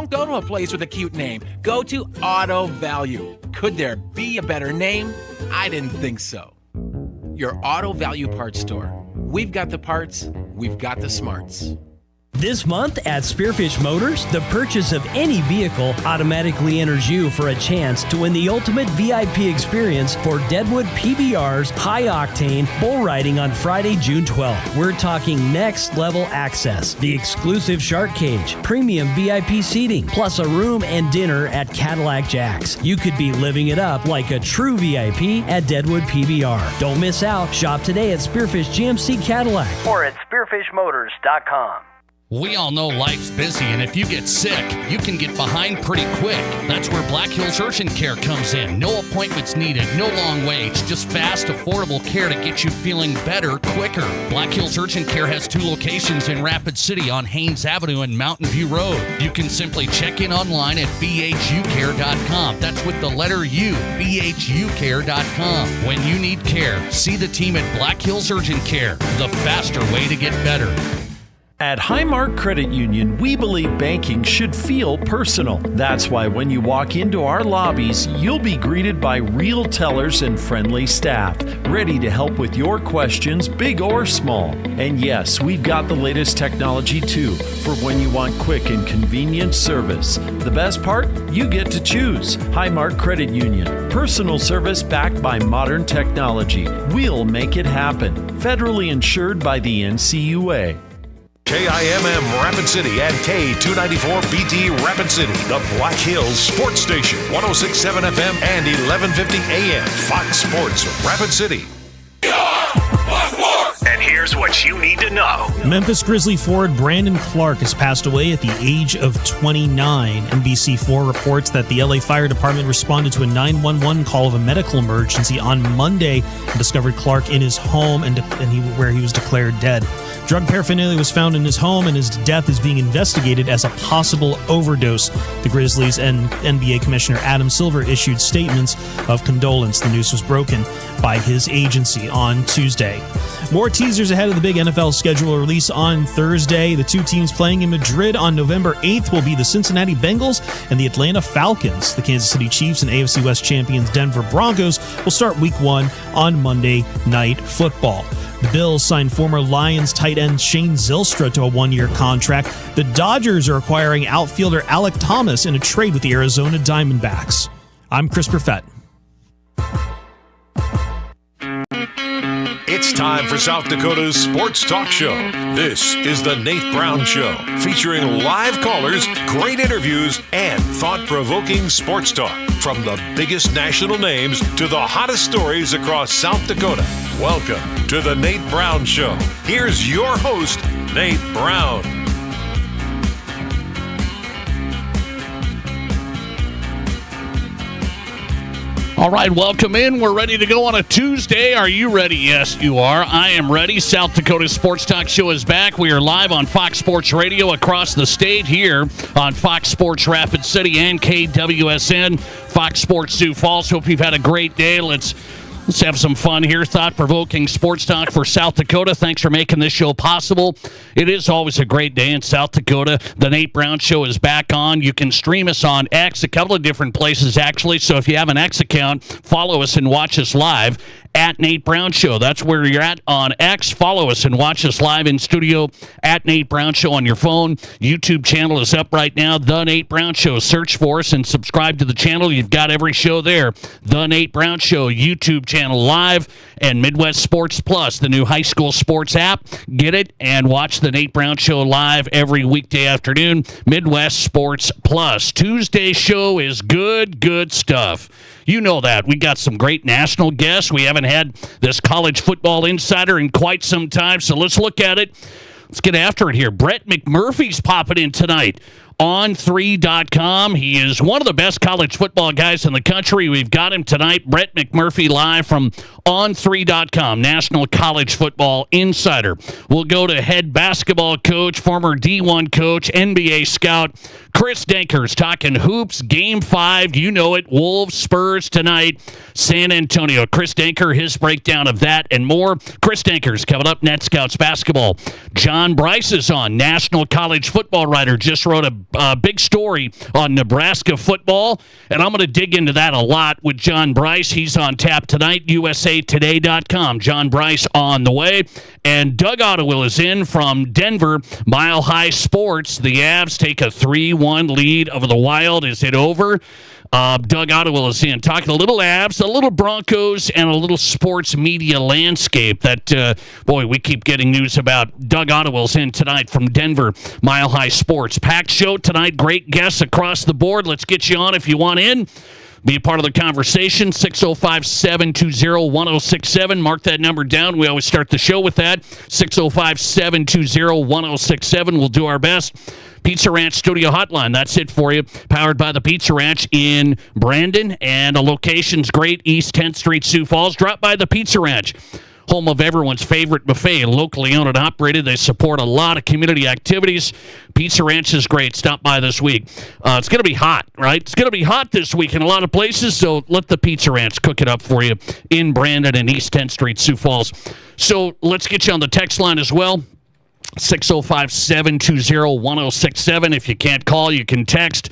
Don't go to a place with a cute name. Go to Auto Value. Could there be a better name? I didn't think so. Your Auto Value Parts store. We've got the parts, we've got the smarts. This month at Spearfish Motors, the purchase of any vehicle automatically enters you for a chance to win the ultimate VIP experience for Deadwood PBR's high-octane bull riding on Friday, June 12th. We're talking next-level access, the exclusive shark cage, premium VIP seating, plus a room and dinner at Cadillac Jack's. You could be living it up like a true VIP at Deadwood PBR. Don't miss out. Shop today at Spearfish GMC Cadillac or at spearfishmotors.com. We all know life's busy, and if you get sick, you can get behind pretty quick. That's where Black Hills Urgent Care comes in. No appointments needed, no long waits, just fast, affordable care to get you feeling better quicker. Black Hills Urgent Care has 2 locations in Rapid City on Haynes Avenue and Mountain View Road. You can simply check in online at bhucare.com. That's with the letter U, bhucare.com. When you need care, see the team at Black Hills Urgent Care, the faster way to get better. At Highmark Credit Union, we believe banking should feel personal. That's why when you walk into our lobbies, you'll be greeted by real tellers and friendly staff, ready to help with your questions, big or small. And yes, we've got the latest technology too, for when you want quick and convenient service. The best part? You get to choose. Highmark Credit Union. Personal service backed by modern technology. We'll make it happen. Federally insured by the NCUA. KIMM Rapid City and K294BT Rapid City, the Black Hills Sports Station, 106.7 FM and 1150 AM, Fox Sports Rapid City. And here's what you need to know. Memphis Grizzly forward Brandon Clark has passed away at the age of 29. NBC4 reports that the LA Fire Department responded to a 911 call of a medical emergency on Monday and discovered Clark in his home where he was declared dead. Drug paraphernalia was found in his home, and his death is being investigated as a possible overdose. The Grizzlies and NBA Commissioner Adam Silver issued statements of condolence. The news was broken by his agency on Tuesday. More teasers ahead of the big NFL schedule release on Thursday. The 2 teams playing in Madrid on November 8th will be the Cincinnati Bengals and the Atlanta Falcons. The Kansas City Chiefs and AFC West champions Denver Broncos will start Week 1 on Monday Night Football. The Bills signed former Lions tight end Shane Zylstra to a 1-year contract. The Dodgers are acquiring outfielder Alec Thomas in a trade with the Arizona Diamondbacks. I'm Chris Perfett. It's time for South Dakota's Sports Talk Show. This is the Nate Brown Show, featuring live callers, great interviews, and thought-provoking sports talk. From the biggest national names to the hottest stories across South Dakota. Welcome to the Nate Brown Show. Here's your host, Nate Brown. All right, welcome in. We're ready to go on a Tuesday. Are you ready? Yes, you are. I am ready. South Dakota Sports Talk Show is back. We are live on Fox Sports Radio across the state here on Fox Sports Rapid City and KWSN, Fox Sports Sioux Falls. Hope you've had a great day. Let's have some fun here. Thought-provoking sports talk for South Dakota. Thanks for making this show possible. It is always a great day in South Dakota. The Nate Brown Show is back on. You can stream us on X, a couple of different places, actually. So if you have an X account, follow us and watch us live at Nate Brown Show. That's where you're at on X. Follow us and watch us live in studio at Nate Brown Show on your phone. YouTube channel is up right now, The Nate Brown Show. Search for us and subscribe to the channel. You've got every show there. The Nate Brown Show YouTube channel live, and Midwest Sports Plus, the new high school sports app. Get it and watch The Nate Brown Show live every weekday afternoon. Midwest Sports Plus. Tuesday show is good stuff. You know that. We got some great national guests. We haven't had this college football insider in quite some time, so let's look at it. Let's get after it here. Brett McMurphy's popping in tonight on 3.com. He is one of the best college football guys in the country. We've got him tonight. Brett McMurphy live from On3.com, National College Football Insider. We'll go to head basketball coach, former D1 coach, NBA scout, Chris Denker's talking hoops, Game 5. You know it. Wolves, Spurs tonight, San Antonio. Chris Denker, his breakdown of that and more. Chris Denker's coming up. Net Scouts basketball. John Brice is on. National College Football writer. Just wrote a big story on Nebraska football, and I'm going to dig into that a lot with John Brice. He's on tap tonight. USAtoday.com. John Brice on the way. And Doug Ottewill is in from Denver. Mile High Sports. The Avs take a 3-1 lead over the Wild. Is it over? Doug Ottewill is in. Talking a little Avs, a little Broncos, and a little sports media landscape that, we keep getting news about. Doug Ottewill's in tonight from Denver, Mile High Sports. Packed show tonight. Great guests across the board. Let's get you on if you want in. Be a part of the conversation, 605-720-1067. Mark that number down. We always start the show with that, 605-720-1067. We'll do our best. Pizza Ranch Studio Hotline, that's it for you. Powered by the Pizza Ranch in Brandon, and the location's great, East 10th Street, Sioux Falls. Drop by the Pizza Ranch, home of everyone's favorite buffet, locally owned and operated. They support a lot of community activities. Pizza Ranch is great. Stop by this week. It's going to be hot, right? It's going to be hot this week in a lot of places, so let the Pizza Ranch cook it up for you in Brandon and East 10th Street, Sioux Falls. So let's get you on the text line as well. 605-720-1067. If you can't call, you can text.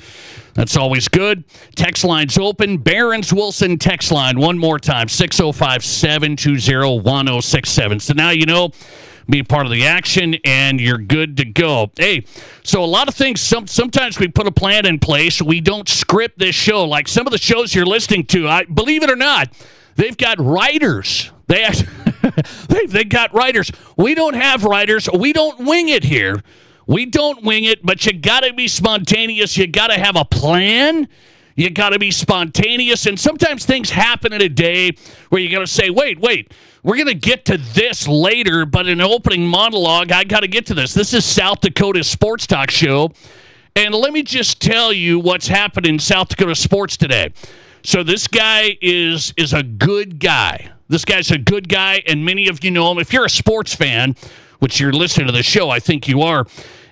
That's always good. Text line's open. Barron's Wilson text line one more time, 605-720-1067. So now you know, be a part of the action, and you're good to go. Hey, so a lot of things, sometimes we put a plan in place. We don't script this show. Like some of the shows you're listening to, believe it or not, they've got writers. They got writers. We don't have writers. We don't wing it here. We don't wing it, but you got to be spontaneous. You got to have a plan. You got to be spontaneous. And sometimes things happen in a day where you got to say, wait, we're going to get to this later, but in an opening monologue, I got to get to this. This is South Dakota Sports Talk Show. And let me just tell you what's happened in South Dakota sports today. So this guy is a good guy. This guy's a good guy, and many of you know him. If you're a sports fan, which you're listening to the show, I think you are.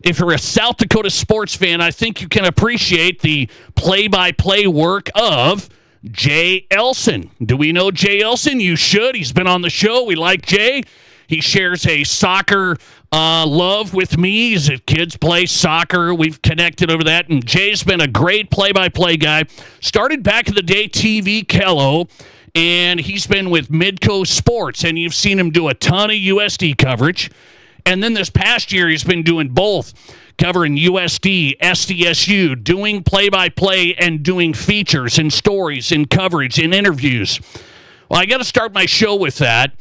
If you're a South Dakota sports fan, I think you can appreciate the play-by-play work of Jay Elson. Do we know Jay Elson? You should. He's been on the show. We like Jay. He shares a soccer love with me. His kids play soccer. We've connected over that, and Jay's been a great play-by-play guy. Started back in the day, TV Kello, and he's been with Midco Sports, and you've seen him do a ton of USD coverage. And then this past year, he's been doing both, covering USD, SDSU, doing play-by-play and doing features and stories and coverage and interviews. Well, I got to start my show with that.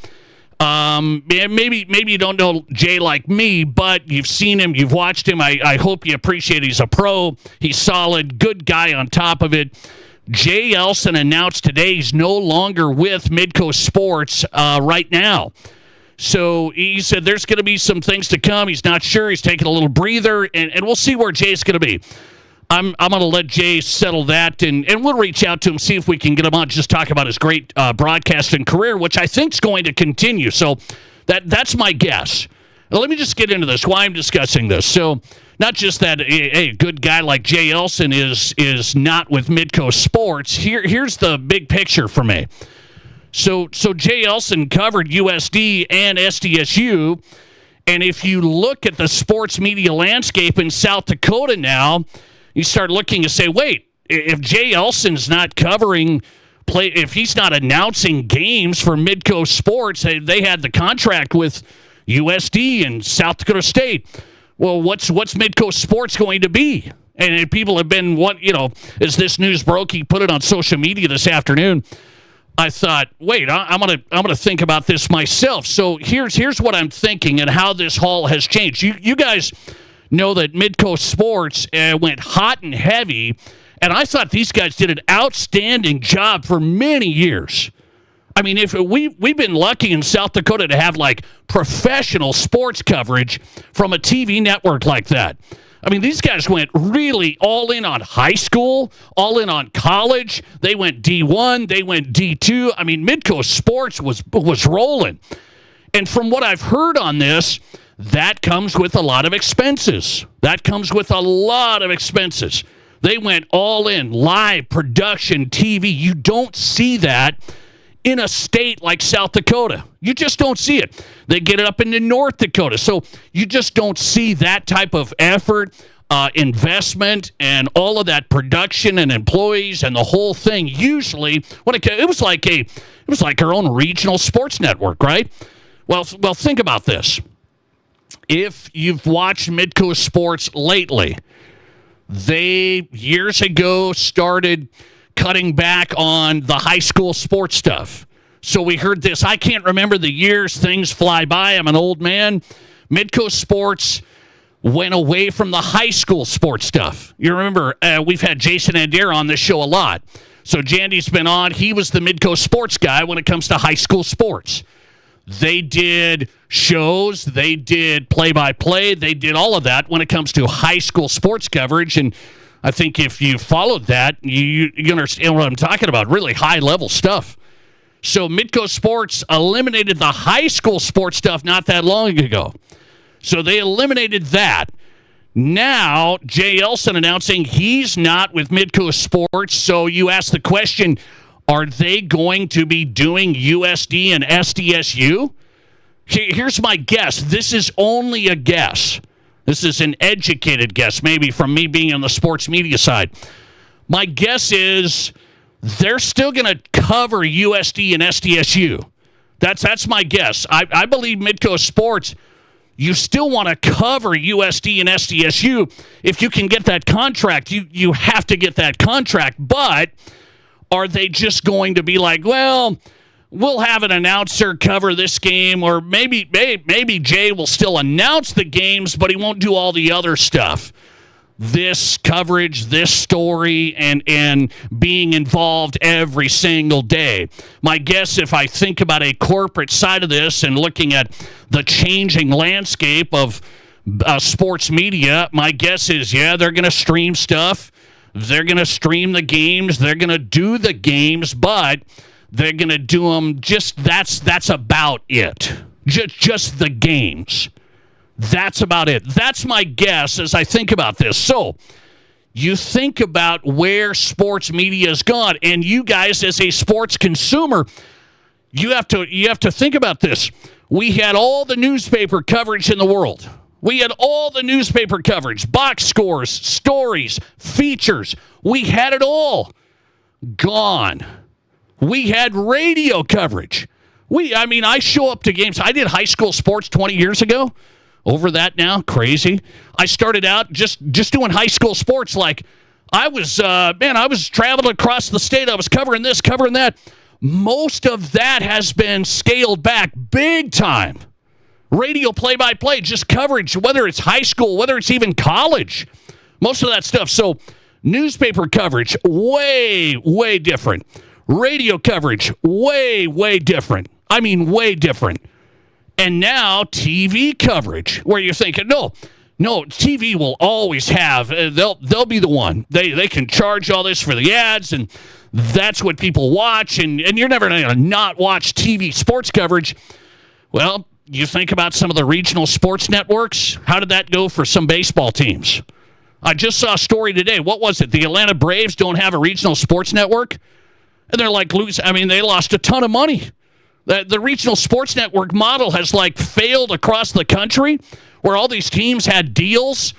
Maybe you don't know Jay like me, but you've seen him, you've watched him. I hope you appreciate he's a pro. He's solid, good guy on top of it. Jay Elson announced today he's no longer with Midco Sports right now. So he said there's going to be some things to come. He's not sure. He's taking a little breather, and we'll see where Jay's going to be. I'm going to let Jay settle that, and we'll reach out to him, see if we can get him on, just talk about his great broadcasting career, which I think is going to continue. So that's my guess. Now, let me just get into this, why I'm discussing this. So not just that a good guy like Jay Elson is not with Midco Sports. Here's the big picture for me. So Jay Elson covered USD and SDSU, and if you look at the sports media landscape in South Dakota now, you start looking and say, wait, if Jay Elson's not covering play, if he's not announcing games for Midco Sports, they had the contract with USD and South Dakota State. Well, what's Midco Sports going to be? And people have been, as this news broke, he put it on social media this afternoon. I thought, wait, I'm gonna think about this myself. So here's what I'm thinking and how this haul has changed. You guys know that Midco Sports went hot and heavy, and I thought these guys did an outstanding job for many years. I mean, if we've been lucky in South Dakota to have like professional sports coverage from a TV network like that. I mean, these guys went really all in on high school, all in on college. They went D1, they went D2. I mean, Midcoast Sports was rolling. And from what I've heard on this, that comes with a lot of expenses. They went all in, live production, TV. You don't see that in a state like South Dakota. You just don't see it. They get it up into North Dakota. So you just don't see that type of effort, investment, and all of that production and employees and the whole thing. Usually, it was like our own regional sports network, right? Well, think about this. If you've watched Midcoast Sports lately, they years ago started cutting back on the high school sports stuff. So we heard this. I can't remember the years. Things fly by. I'm an old man. Midcoast Sports went away from the high school sports stuff. You remember, we've had Jason Adair on this show a lot. So Jandy's been on. He was the Midcoast Sports guy when it comes to high school sports. They did shows. They did play-by-play. They did all of that when it comes to high school sports coverage. And I think if you followed that, you understand what I'm talking about. Really high-level stuff. So Midcoast Sports eliminated the high school sports stuff not that long ago. So they eliminated that. Now, Jay Elson announcing he's not with Midcoast Sports. So you ask the question, are they going to be doing USD and SDSU? Here's my guess. This is only a guess. This is an educated guess, maybe from me being on the sports media side. My guess is they're still going to cover USD and SDSU. That's my guess. I believe Midcoast Sports, you still want to cover USD and SDSU. If you can get that contract, you have to get that contract. But are they just going to be like, well, we'll have an announcer cover this game, or maybe Jay will still announce the games, but he won't do all the other stuff. This coverage, this story, and being involved every single day. My guess, if I think about a corporate side of this and looking at the changing landscape of sports media, my guess is, yeah, they're going to stream stuff. They're going to stream the games. They're going to do the games, but they're going to do them that's about it. Just the games. That's about it. That's my guess as I think about this. So you think about where sports media has gone, and you guys as a sports consumer, you have to think about this. We had all the newspaper coverage in the world. We had all the newspaper coverage, box scores, stories, features. We had it all. Gone. We had radio coverage. I show up to games. I did high school sports 20 years ago. Over that now, crazy. I started out just doing high school sports. Like I was traveling across the state. I was covering this, covering that. Most of that has been scaled back big time. Radio play-by-play, just coverage, whether it's high school, whether it's even college. Most of that stuff. So newspaper coverage, way, way different. Radio coverage, way, way different. I mean, way different. And now TV coverage, where you're thinking, no, TV will always have, they'll be the one. They can charge all this for the ads, and that's what people watch, and you're never going to not watch TV sports coverage. Well, you think about some of the regional sports networks. How did that go for some baseball teams? I just saw a story today. What was it? The Atlanta Braves don't have a regional sports network? And they're like, they lost a ton of money. The regional sports network model has failed across the country, where all these teams had deals,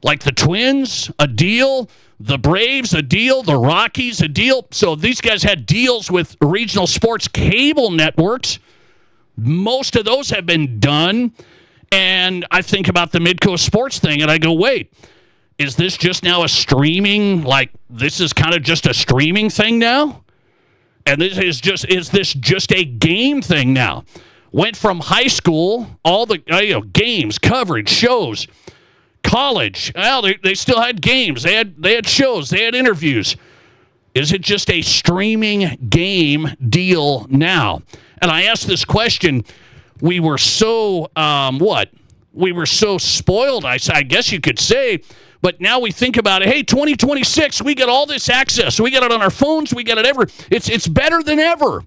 like the Twins, a deal, the Braves, a deal, the Rockies, a deal. So these guys had deals with regional sports cable networks. Most of those have been done. And I think about the Midcoast Sports thing, and I go, wait, is this just now a streaming, this is kind of just a streaming thing now? And is this just a game thing now? Went from high school, all the games, coverage, shows, college. Well, they still had games. They had shows. They had interviews. Is it just a streaming game deal now? And I asked this question. We were so We were so spoiled, I guess you could say, But now we think about it, hey, 2026, we get all this access. We get it on our phones. We get it ever. It's better than ever.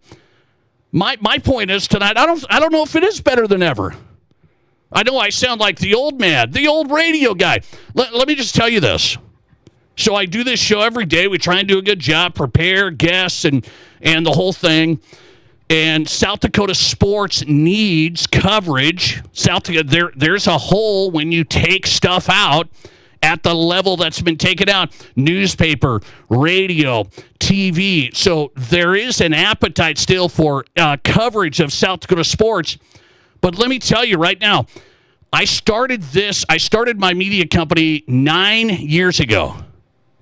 My point is tonight, I don't know if it is better than ever. I know I sound like the old man, the old radio guy. Let me just tell you this. So I do this show every day. We try and do a good job, prepare guests and the whole thing. And South Dakota sports needs coverage. South Dakota, there's a hole when you take stuff out at the level that's been taken out. Newspaper, radio, TV. So there is an appetite still for coverage of South Dakota sports. But let me tell you right now, I started my media company 9 years ago.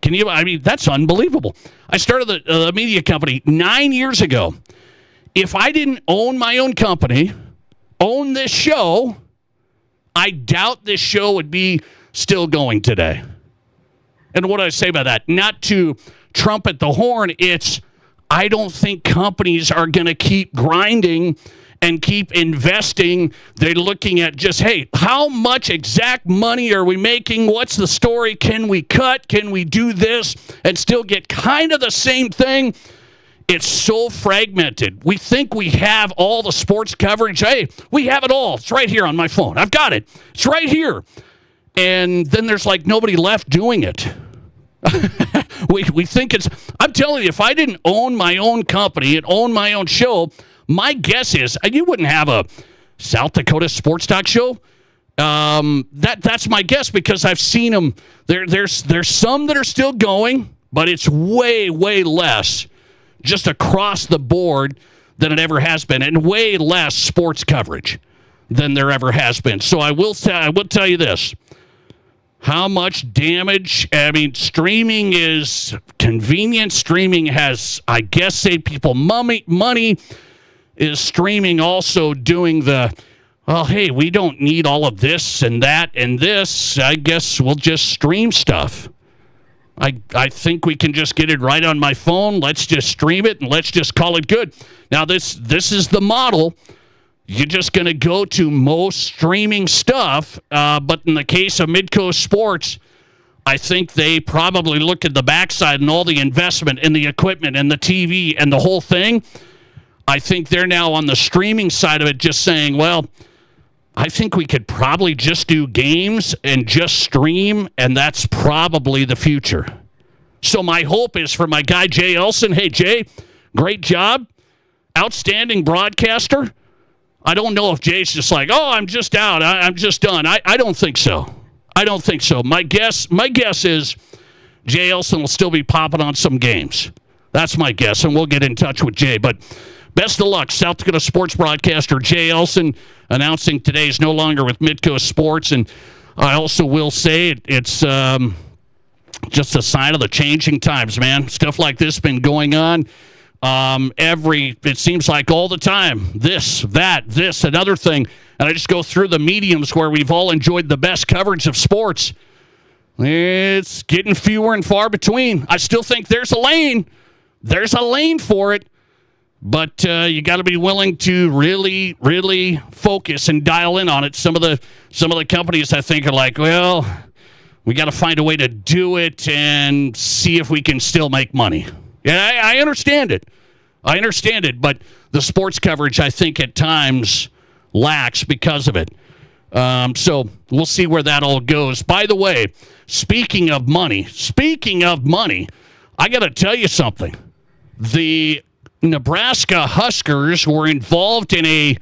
That's unbelievable. I started the media company 9 years ago. If I didn't own my own company, own this show, I doubt this show would be still going today. And what do I say by that? Not to trumpet the horn, I don't think companies are going to keep grinding and keep investing. They're looking at just, hey, how much exact money are we making? What's the story? Can we cut? Can we do this and still get kind of the same thing? It's so fragmented. We think we have all the sports coverage. Hey, we have it all. It's right here on my phone. I've got it. It's right here. And then there's like nobody left doing it. we think I'm telling you, if I didn't own my own company and own my own show, my guess is you wouldn't have a South Dakota sports talk show. That's my guess because I've seen them. There's some that are still going, but it's way, way less just across the board than it ever has been, and way less sports coverage than there ever has been. So I will tell you this. How much damage? Streaming is convenient. Streaming has, I guess, saved people money. Is streaming also doing hey, we don't need all of this and that and this. I guess we'll just stream stuff. I think we can just get it right on my phone. Let's just stream it and let's just call it good. Now, this is the model. You're just going to go to most streaming stuff. But in the case of Midcoast Sports, I think they probably looked at the backside and all the investment and the equipment and the TV and the whole thing. I think they're now on the streaming side of it just saying, well, I think we could probably just do games and just stream, and that's probably the future. So my hope is for my guy, Jay Elson. Hey, Jay, great job. Outstanding broadcaster. I don't know if Jay's just like, oh, I'm just out. I'm just done. I don't think so. I don't think so. My guess is Jay Elson will still be popping on some games. That's my guess, and we'll get in touch with Jay. But best of luck, South Dakota sports broadcaster Jay Elson, announcing today is no longer with Midcoast Sports. And I also will say it's just a sign of the changing times, man. Stuff like this been going on it seems like all the time. This, another thing. And I just go through the mediums where we've all enjoyed the best coverage of sports. It's getting fewer and far between. I still think there's a lane. There's a lane for it. But you got to be willing to really, really focus and dial in on it. Some of the companies I think are like, well, we got to find a way to do it and see if we can still make money. Yeah, I understand it. But the sports coverage, I think, at times lacks because of it. So we'll see where that all goes. By the way, speaking of money, I got to tell you something. The Nebraska Huskers were involved in a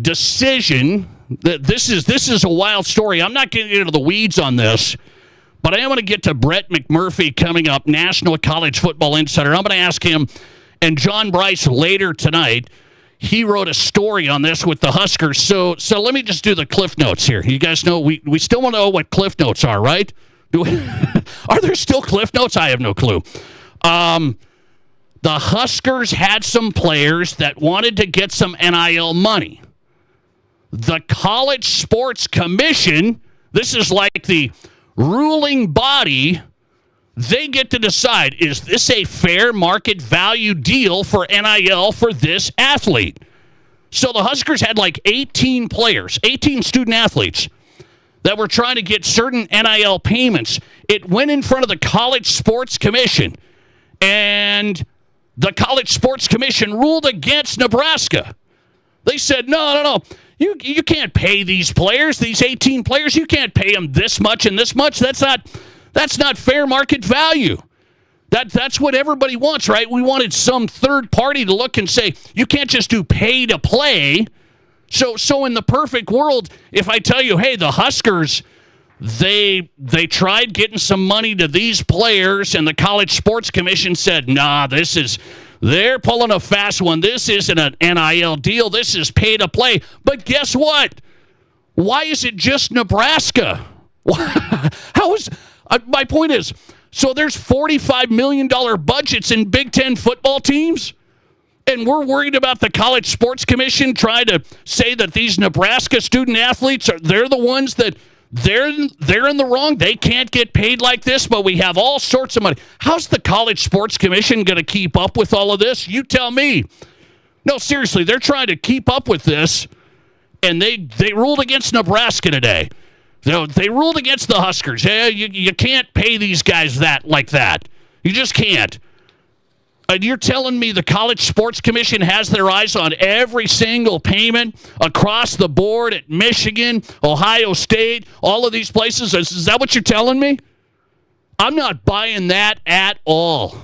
decision. This is a wild story. I'm not getting into the weeds on this, but I am going to get to Brett McMurphy coming up, National College Football Insider. I'm going to ask him and John Brice later tonight. He wrote a story on this with the Huskers. So let me just do the Cliff Notes here. You guys know we still want to know what Cliff Notes are, right? Are there still Cliff Notes? I have no clue. The Huskers had some players that wanted to get some NIL money. The College Sports Commission, this is like the ruling body, they get to decide, is this a fair market value deal for NIL for this athlete? So the Huskers had like 18 players, 18 student athletes that were trying to get certain NIL payments. It went in front of the College Sports Commission, and the College Sports Commission ruled against Nebraska. They said, no. You can't pay these players, these 18 players. You can't pay them this much and this much. That's not fair market value. That's what everybody wants, right? We wanted some third party to look and say, you can't just do pay to play. So in the perfect world, if I tell you, hey, the Huskers, they tried getting some money to these players, and the College Sports Commission said, nah, they're pulling a fast one. This isn't an NIL deal. This is pay to play. But guess what? Why is it just Nebraska? My point is, so there's $45 million budgets in Big Ten football teams, and we're worried about the College Sports Commission trying to say that these Nebraska student athletes they're the ones that they're in the wrong. They can't get paid like this, but we have all sorts of money. How's the College Sports Commission going to keep up with all of this? You tell me. No, seriously, they're trying to keep up with this, and they ruled against Nebraska today. They ruled against the Huskers. Yeah, you can't pay these guys like that. You just can't. And you're telling me the College Sports Commission has their eyes on every single payment across the board at Michigan, Ohio State, all of these places? Is that what you're telling me? I'm not buying that at all.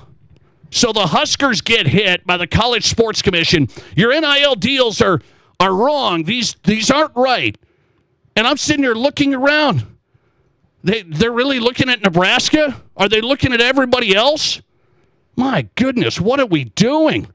So the Huskers get hit by the College Sports Commission. Your NIL deals are wrong. These aren't right. And I'm sitting here looking around. They're really looking at Nebraska? Are they looking at everybody else? My goodness, what are we doing?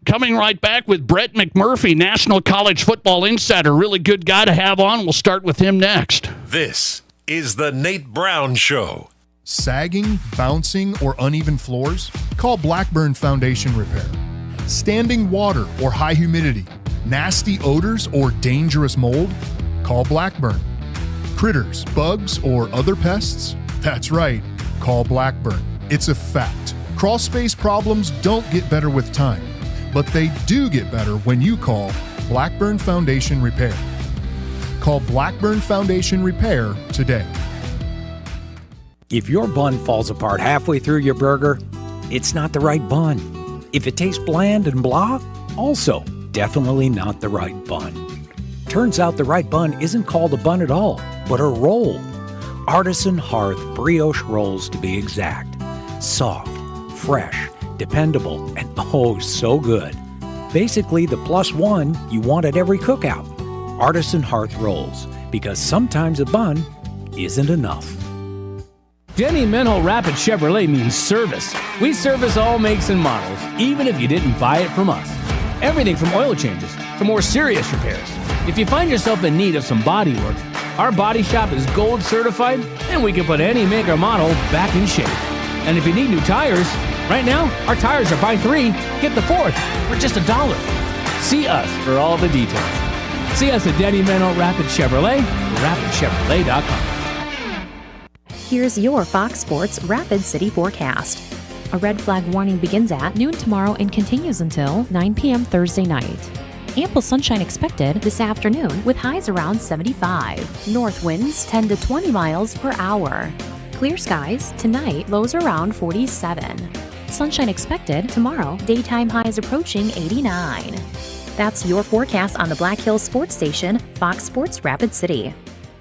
Coming right back with Brett McMurphy, National College Football Insider. Really good guy to have on. We'll start with him next. This is the Nate Brown Show. Sagging, bouncing, or uneven floors? Call Blackburn Foundation Repair. Standing water or high humidity? Nasty odors or dangerous mold? Call Blackburn. Critters, bugs, or other pests? That's right, call Blackburn. It's a fact. Crawl space problems don't get better with time, but they do get better when you call Blackburn Foundation Repair. Call Blackburn Foundation Repair today. If your bun falls apart halfway through your burger, it's not the right bun. If it tastes bland and blah, also definitely not the right bun. Turns out the right bun isn't called a bun at all, but a roll. Artisan Hearth brioche rolls to be exact. Soft, fresh, dependable, and oh so good. Basically the plus one you want at every cookout. Artisan Hearth rolls, because sometimes a bun isn't enough. Denny Menho Rapid Chevrolet means service. We service all makes and models, even if you didn't buy it from us. Everything from oil changes to more serious repairs. If you find yourself in need of some body work, our body shop is gold certified, and we can put any make or model back in shape. And if you need new tires, right now, our tires are buy 3, get the 4th for just $1. See us for all the details. See us at Denny Menho Rapid Chevrolet, rapidchevrolet.com. Here's your Fox Sports Rapid City forecast. A red flag warning begins at noon tomorrow and continues until 9 p.m. Thursday night. Ample sunshine expected this afternoon with highs around 75. North winds 10 to 20 miles per hour. Clear skies tonight, lows around 47. Sunshine expected tomorrow, daytime highs approaching 89. That's your forecast on the Black Hills Sports Station, Fox Sports Rapid City.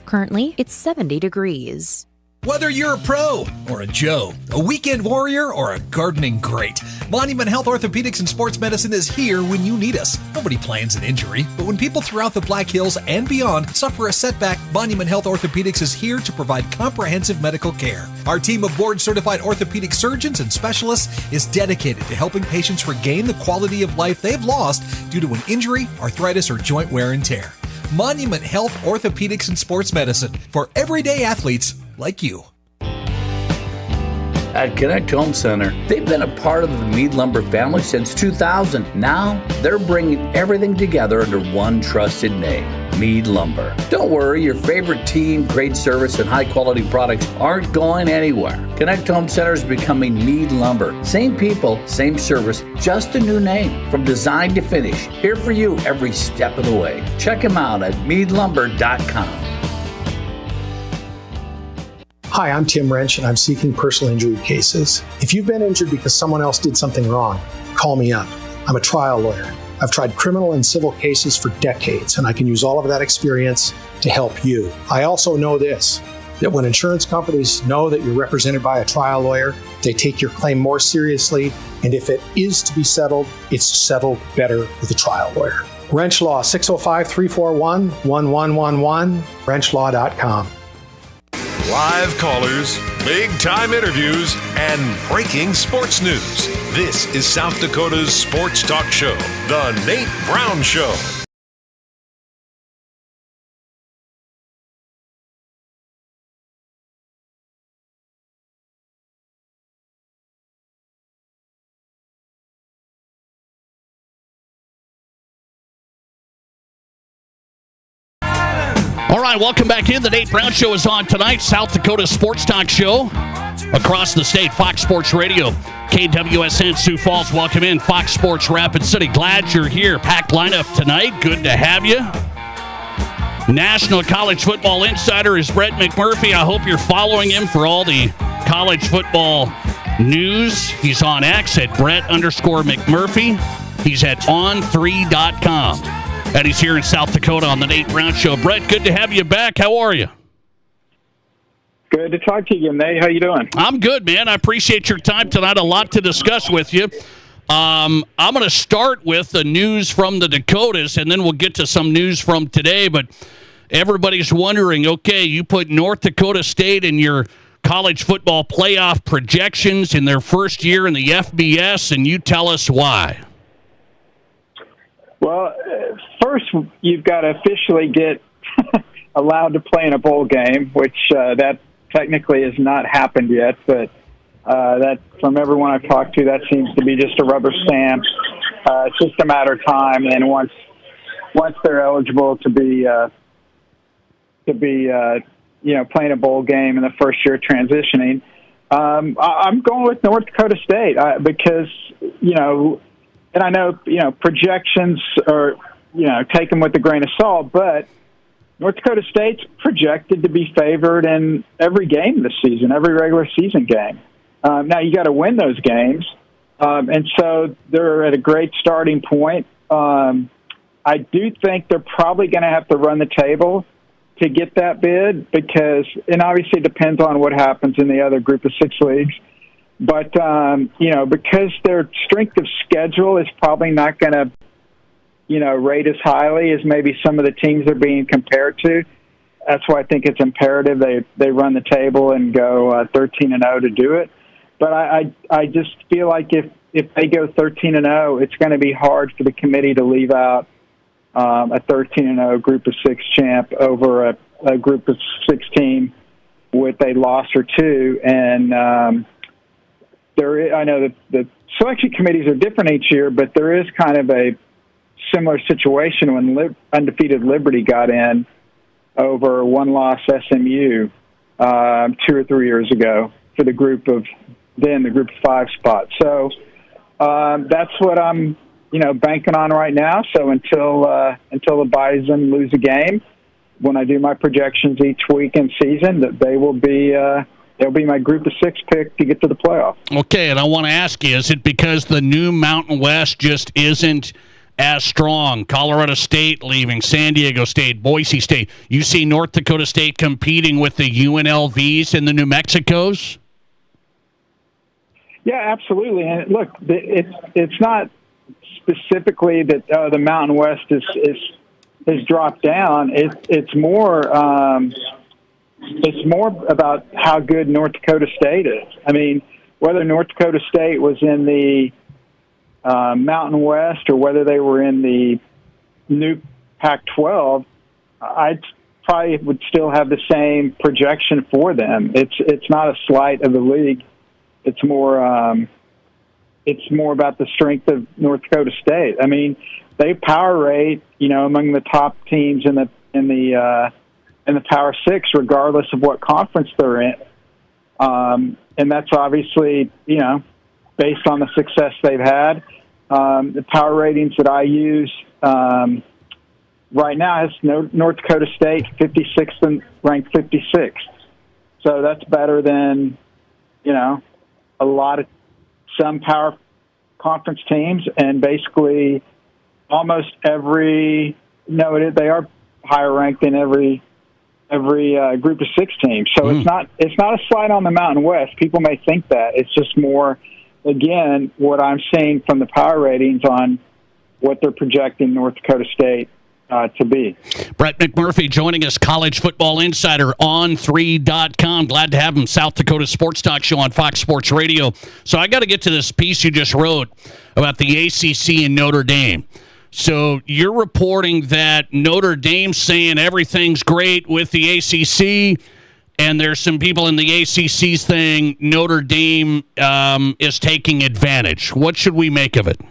Currently, it's 70 degrees. Whether you're a pro or a Joe, a weekend warrior or a gardening great, Monument Health Orthopedics and Sports Medicine is here when you need us. Nobody plans an injury, but when people throughout the Black Hills and beyond suffer a setback, Monument Health Orthopedics is here to provide comprehensive medical care. Our team of board-certified orthopedic surgeons and specialists is dedicated to helping patients regain the quality of life they've lost due to an injury, arthritis, or joint wear and tear. Monument Health Orthopedics and Sports Medicine for everyday athletes like you. At Connect Home Center, they've been a part of the Mead Lumber family since 2000. Now, they're bringing everything together under one trusted name, Mead Lumber. Don't worry, your favorite team, great service, and high-quality products aren't going anywhere. Connect Home Center is becoming Mead Lumber. Same people, same service, just a new name. From design to finish, here for you every step of the way. Check them out at meadlumber.com. Hi, I'm Tim Wrench, and I'm seeking personal injury cases. If you've been injured because someone else did something wrong, call me up. I'm a trial lawyer. I've tried criminal and civil cases for decades, and I can use all of that experience to help you. I also know this, that when insurance companies know that you're represented by a trial lawyer, they take your claim more seriously, and if it is to be settled, it's settled better with a trial lawyer. Wrench Law, 605-341-1111, wrenchlaw.com. Live callers, big-time interviews, and breaking sports news. This is South Dakota's sports talk show, The Nate Brown Show. All right, welcome back in. The Nate Brown Show is on tonight. South Dakota Sports Talk Show across the state. Fox Sports Radio, KWSN Sioux Falls. Welcome in. Fox Sports Rapid City. Glad you're here. Packed lineup tonight. Good to have you. National College Football Insider is Brett McMurphy. I hope you're following him for all the college football news. He's on X at Brett_McMurphy. He's at on3.com. And he's here in South Dakota on the Nate Brown Show. Brett, good to have you back. How are you? Good to talk to you, Nate. How you doing? I'm good, man. I appreciate your time tonight. A lot to discuss with you. I'm going to start with the news from the Dakotas, and then we'll get to some news from today. But everybody's wondering, okay, you put North Dakota State in your college football playoff projections in their first year in the FBS, and you tell us why. Well, first, you've got to officially get allowed to play in a bowl game, which that technically has not happened yet. But that, from everyone I've talked to, that seems to be just a rubber stamp. It's just a matter of time, and once they're eligible to be playing a bowl game in the first year transitioning, I'm going with North Dakota State because and I know, projections are, take them with a grain of salt, but North Dakota State's projected to be favored in every game this season, every regular season game. Now, you got to win those games, and so they're at a great starting point. I do think they're probably going to have to run the table to get that bid because, and obviously it depends on what happens in the other Group of 6 leagues. But, because their strength of schedule is probably not going to, rate as highly as maybe some of the teams they're being compared to, that's why I think it's imperative they run the table and go 13-0 to do it. But I just feel like if they go 13-0, it's going to be hard for the committee to leave out a 13-0 Group of 6 champ over a Group of 6 team with a loss or two. And I know that the selection committees are different each year, but there is kind of a similar situation when undefeated Liberty got in over one-loss SMU 2 or 3 years ago for the Group of 5 spot. So that's what I'm banking on right now. So until the Bison lose a game, when I do my projections each week in season, that they will be. They'll be my Group of 6 pick to get to the playoff. Okay, and I want to ask you, is it because the new Mountain West just isn't as strong? Colorado State leaving, San Diego State, Boise State. You see North Dakota State competing with the UNLVs and the New Mexicos? Yeah, absolutely. And look, it's not specifically that the Mountain West is dropped down. It's more about how good North Dakota State is. I mean, whether North Dakota State was in the Mountain West or whether they were in the new Pac-12, I probably would still have the same projection for them. It's not a slight of the league. It's more about the strength of North Dakota State. I mean, they power rate, among the top teams in the Power 6, regardless of what conference they're in. And that's obviously, based on the success they've had. The power ratings that I use right now has North Dakota State 56th and ranked 56th. So that's better than, a lot of some power conference teams, and basically almost they are higher ranked than every group of 6 teams. So it's not a slide on the Mountain West. People may think that. It's just more, again, what I'm seeing from the power ratings on what they're projecting North Dakota State to be. Brett McMurphy joining us, college football insider on 3.com. Glad to have him, South Dakota Sports Talk Show on Fox Sports Radio. So I got to get to this piece you just wrote about the ACC and Notre Dame. So you're reporting that Notre Dame's saying everything's great with the ACC, and there's some people in the ACC saying Notre Dame is taking advantage. What should we make of it?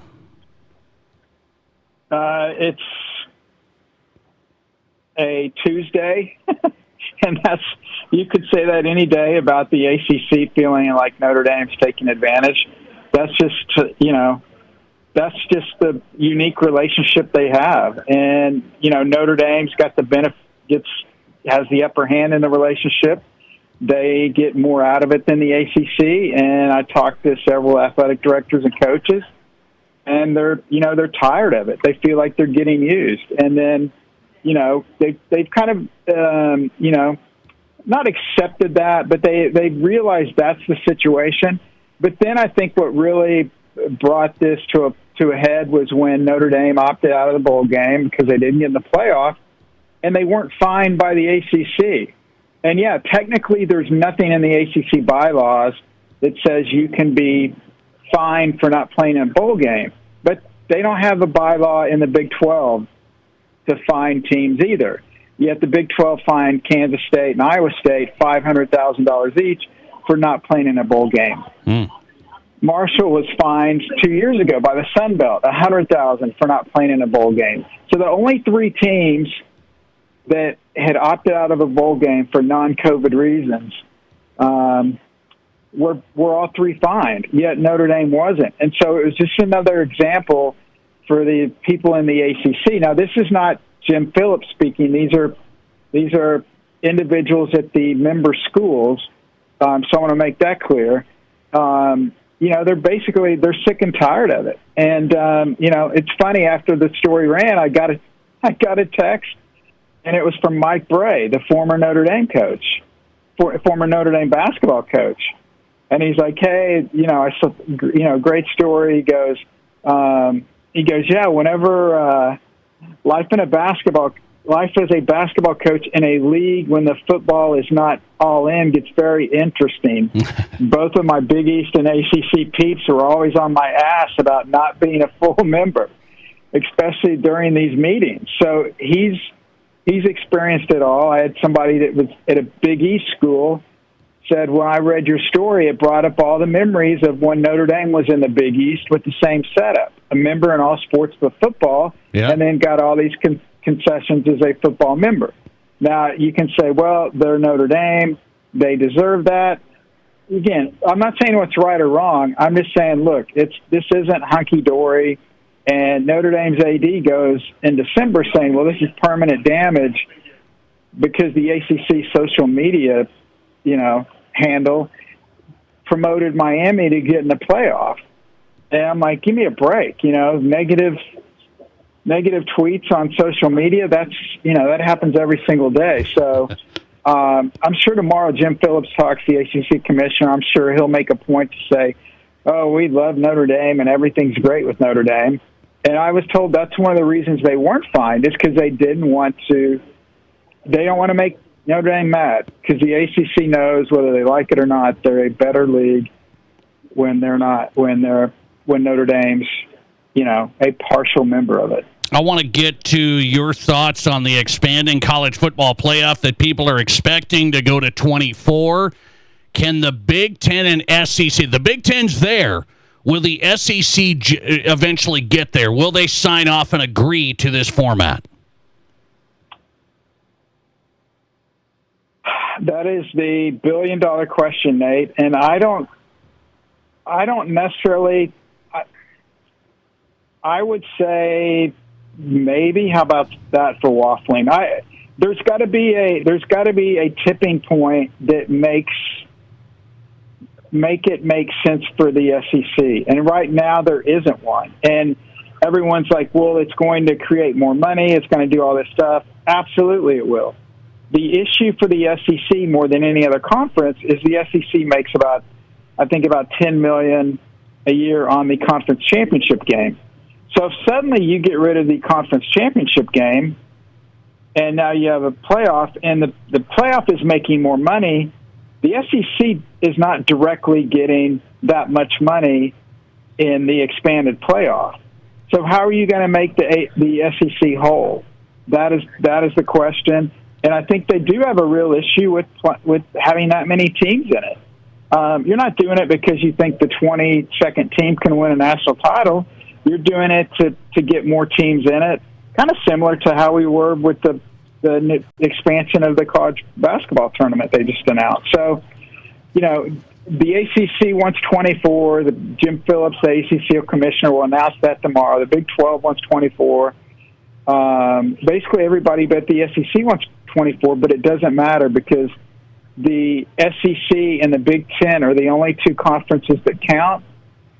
It's a Tuesday, and you could say that any day about the ACC feeling like Notre Dame's taking advantage. That's just the unique relationship they have, and Notre Dame's got the benefits, has the upper hand in the relationship. They get more out of it than the ACC, and I talked to several athletic directors and coaches, and they're tired of it. They feel like they're getting used, and then they've kind of not accepted that, but they realized that's the situation. But then I think what really brought this to a head was when Notre Dame opted out of the bowl game because they didn't get in the playoff, and they weren't fined by the ACC. And yeah, technically there's nothing in the ACC bylaws that says you can be fined for not playing in a bowl game, but they don't have a bylaw in the Big 12 to fine teams either. Yet the Big 12 fined Kansas State and Iowa State $500,000 each for not playing in a bowl game. Marshall was fined 2 years ago by the Sun Belt, $100,000 for not playing in a bowl game. So the only 3 teams that had opted out of a bowl game for non-COVID reasons were all 3 fined, yet Notre Dame wasn't. And so it was just another example for the people in the ACC. Now, this is not Jim Phillips speaking. These are individuals at the member schools. So I want to make that clear. They're sick and tired of it. And it's funny, after the story ran, I got a text, and it was from Mike Bray, the former Notre Dame coach, former Notre Dame basketball coach. And he's like, "Hey, I saw, great story." He goes, "Yeah, whenever life as a basketball coach in a league when the football is not all in gets very interesting. Both of my Big East and ACC peeps were always on my ass about not being a full member, especially during these meetings." So he's experienced it all. I had somebody that was at a Big East school said, when I read your story, it brought up all the memories of when Notre Dame was in the Big East with the same setup, a member in all sports but football, and then got all these concessions as a football member. Now, you can say, well, they're Notre Dame, they deserve that. Again, I'm not saying what's right or wrong. I'm just saying, look, this isn't hunky-dory, and Notre Dame's AD goes in December saying, well, this is permanent damage because the ACC social media, handle promoted Miami to get in the playoff. And I'm like, give me a break, negative tweets on social media. That happens every single day. So I'm sure tomorrow Jim Phillips talks to the ACC commissioner. I'm sure he'll make a point to say, oh, we love Notre Dame and everything's great with Notre Dame. And I was told that's one of the reasons they weren't fined, is because they don't want to make Notre Dame mad, because the ACC knows, whether they like it or not, they're a better league when Notre Dame's, a partial member of it. I want to get to your thoughts on the expanding college football playoff that people are expecting to go to 24. Can the Big Ten and SEC, the Big Ten's there, will the SEC eventually get there? Will they sign off and agree to this format? That is the billion-dollar question, Nate, and I don't necessarily. I would say maybe. How about that for waffling? there's got to be a tipping point that make it make sense for the SEC. And right now there isn't one. And everyone's like, well, it's going to create more money. It's going to do all this stuff. Absolutely it will. The issue for the SEC more than any other conference is the SEC makes about $10 million a year on the conference championship game. So if suddenly you get rid of the conference championship game and now you have a playoff and the playoff is making more money, the SEC is not directly getting that much money in the expanded playoff. So how are you going to make the SEC whole? That is the question. And I think they do have a real issue with having that many teams in it. You're not doing it because you think the 22nd team can win a national title. You're doing it to get more teams in it, kind of similar to how we were with the expansion of the college basketball tournament they just announced. So, the ACC wants 24. Jim Phillips, the ACC commissioner, will announce that tomorrow. The Big 12 wants 24. Basically, everybody but the SEC wants 24, but it doesn't matter because the SEC and the Big 10 are the only two conferences that count,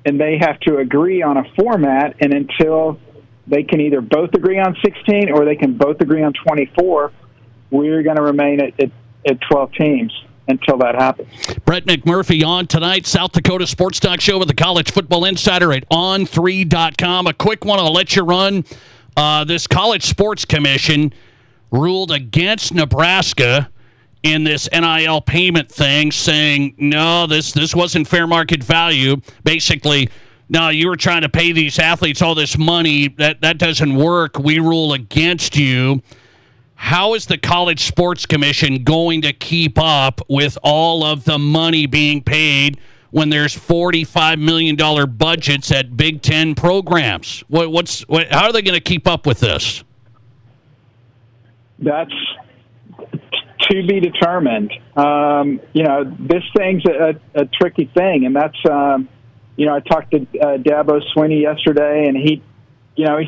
and they have to agree on a format, and until they can either both agree on 16 or they can both agree on 24, we're going to remain at 12 teams until that happens. Brett McMurphy on tonight, South Dakota Sports Talk Show with the College Football Insider at on3.com. A quick one I'll let you run. This College Sports Commission ruled against Nebraska in this NIL payment thing, saying, no, this wasn't fair market value. Basically, no, you were trying to pay these athletes all this money. That doesn't work. We rule against you. How is the College Sports Commission going to keep up with all of the money being paid when there's $45 million budgets at Big Ten programs? How are they going to keep up with this? That's to be determined. This thing's a tricky thing, and that's I talked to Dabo Swinney yesterday, and he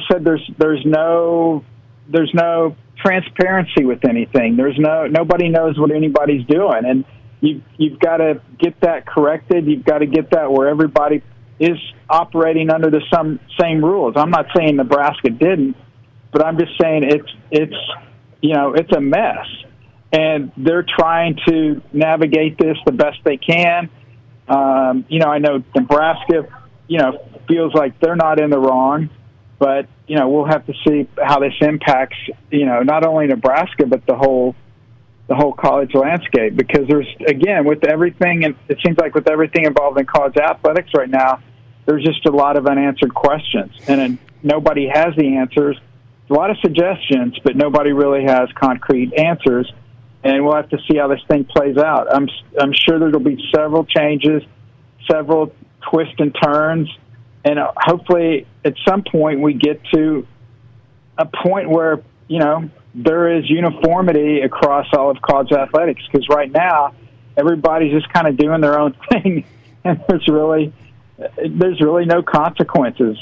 said there's no transparency with anything. Nobody knows what anybody's doing, and you've got to get that corrected. You've got to get that where everybody is operating under the same rules. I'm not saying Nebraska didn't, but I'm just saying it's a mess, and they're trying to navigate this the best they can. I know Nebraska, feels like they're not in the wrong, but, we'll have to see how this impacts, not only Nebraska, but the whole college landscape, because there's, again, with everything, and it seems like with everything involved in college athletics right now, there's just a lot of unanswered questions, and nobody has the answers. A lot of suggestions, but nobody really has concrete answers. And we'll have to see how this thing plays out. I'm sure there'll be several changes, several twists and turns, and hopefully at some point we get to a point where, there is uniformity across all of college athletics, because right now everybody's just kind of doing their own thing, and there's really no consequences,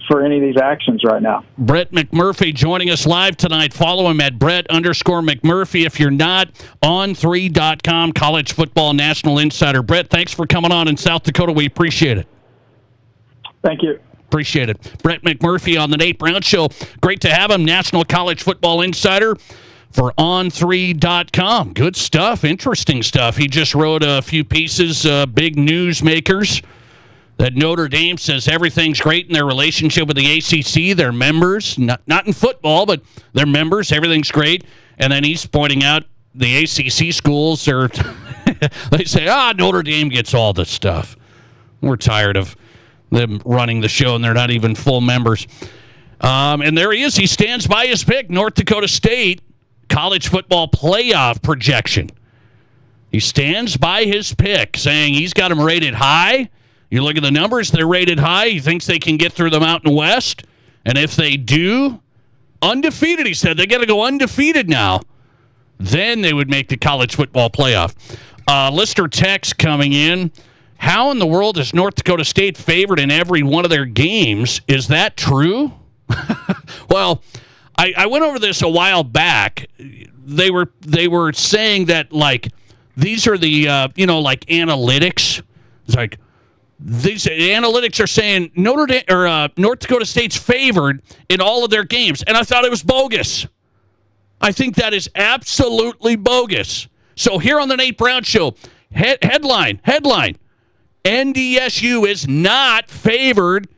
for any of these actions right now. Brett McMurphy joining us live tonight. Follow him at Brett_McMurphy. If you're not, on3.com, College Football National Insider. Brett, thanks for coming on in South Dakota. We appreciate it. Thank you. Appreciate it. Brett McMurphy on the Nate Brown Show. Great to have him, National College Football Insider for on3.com. Good stuff, interesting stuff. He just wrote a few pieces, big news makers, that Notre Dame says everything's great in their relationship with the ACC, their members, not in football, but their members, everything's great. And then he's pointing out the ACC schools are, they say, Notre Dame gets all this stuff. We're tired of them running the show, and they're not even full members. And there he is. He stands by his pick, North Dakota State college football playoff projection. He stands by his pick, saying he's got them rated high. You look at the numbers, they're rated high. He thinks they can get through the Mountain West. And if they do, undefeated, he said. They got to go undefeated now. Then they would make the college football playoff. Lister text coming in. How in the world is North Dakota State favored in every one of their games? Is that true? Well, I went over this a while back. They were saying that, like, these are the, like analytics. It's like, these analytics are saying North Dakota State's favored in all of their games. And I thought it was bogus. I think that is absolutely bogus. So here on the Nate Brown Show, headline, NDSU is not favored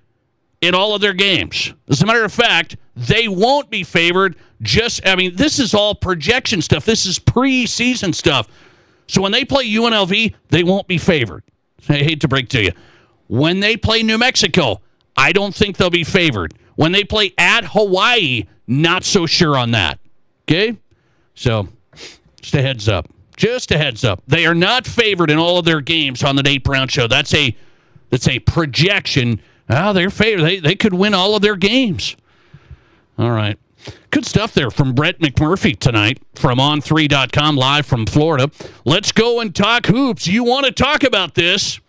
in all of their games. As a matter of fact, they won't be favored. This is all projection stuff. This is preseason stuff. So when they play UNLV, they won't be favored. I hate to break to you. When they play New Mexico, I don't think they'll be favored. When they play at Hawaii, not so sure on that. Okay? So, just a heads up. They are not favored in all of their games on the Nate Brown Show. That's a projection. They're favored. They could win all of their games. All right. Good stuff there from Brett McMurphy tonight from On3.com live from Florida. Let's go and talk hoops. You want to talk about this?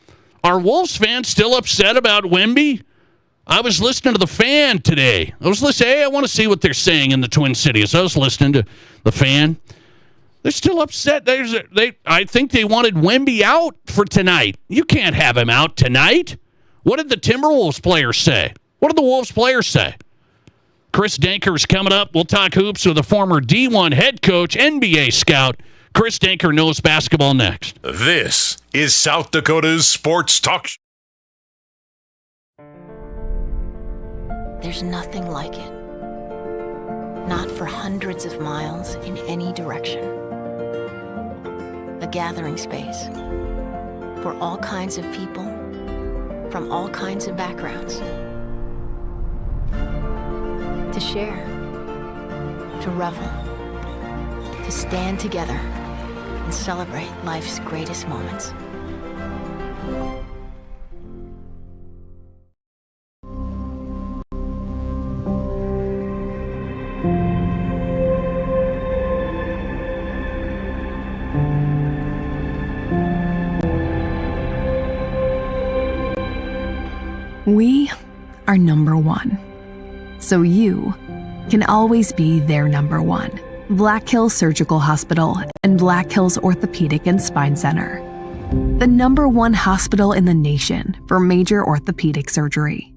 Are Wolves fans still upset about Wemby? I was listening to the Fan today. I want to see what they're saying in the Twin Cities. I was listening to the Fan. They're still upset. I think they wanted Wemby out for tonight. You can't have him out tonight. What did the Timberwolves players say? What did the Wolves players say? Chris Denker's coming up. We'll talk hoops with a former D1 head coach, NBA scout. Chris Denker knows basketball next. This is South Dakota's Sports Talk. There's nothing like it. Not for hundreds of miles in any direction. A gathering space for all kinds of people from all kinds of backgrounds. To share, to revel, to stand together and celebrate life's greatest moments. We are number one. So you can always be their number one. Black Hills Surgical Hospital and Black Hills Orthopedic and Spine Center. The number one hospital in the nation for major orthopedic surgery.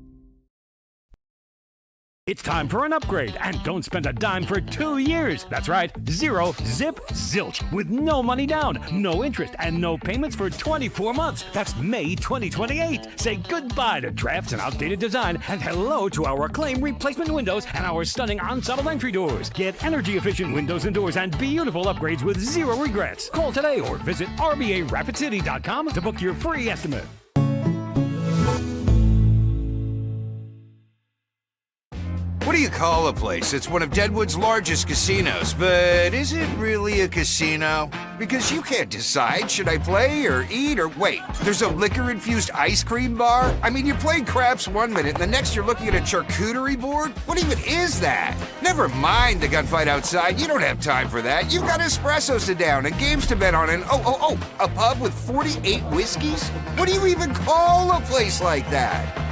It's time for an upgrade, and don't spend a dime for 2 years. That's right, 0 zip zilch, with no money down, no interest, and no payments for 24 months. That's May 2028. Say goodbye to drafts and outdated design, and hello to our acclaimed replacement windows and our stunning ensemble entry doors. Get energy-efficient windows and doors and beautiful upgrades with 0 regrets. Call today or visit RBARapidCity.com to book your free estimate. What do you call a place that's one of Deadwood's largest casinos, but is it really a casino? Because you can't decide, should I play or eat or wait? There's a liquor-infused ice cream bar? I mean, you're playing craps one minute, and the next you're looking at a charcuterie board? What even is that? Never mind the gunfight outside, you don't have time for that. You've got espressos to down and games to bet on, and a pub with 48 whiskeys? What do you even call a place like that?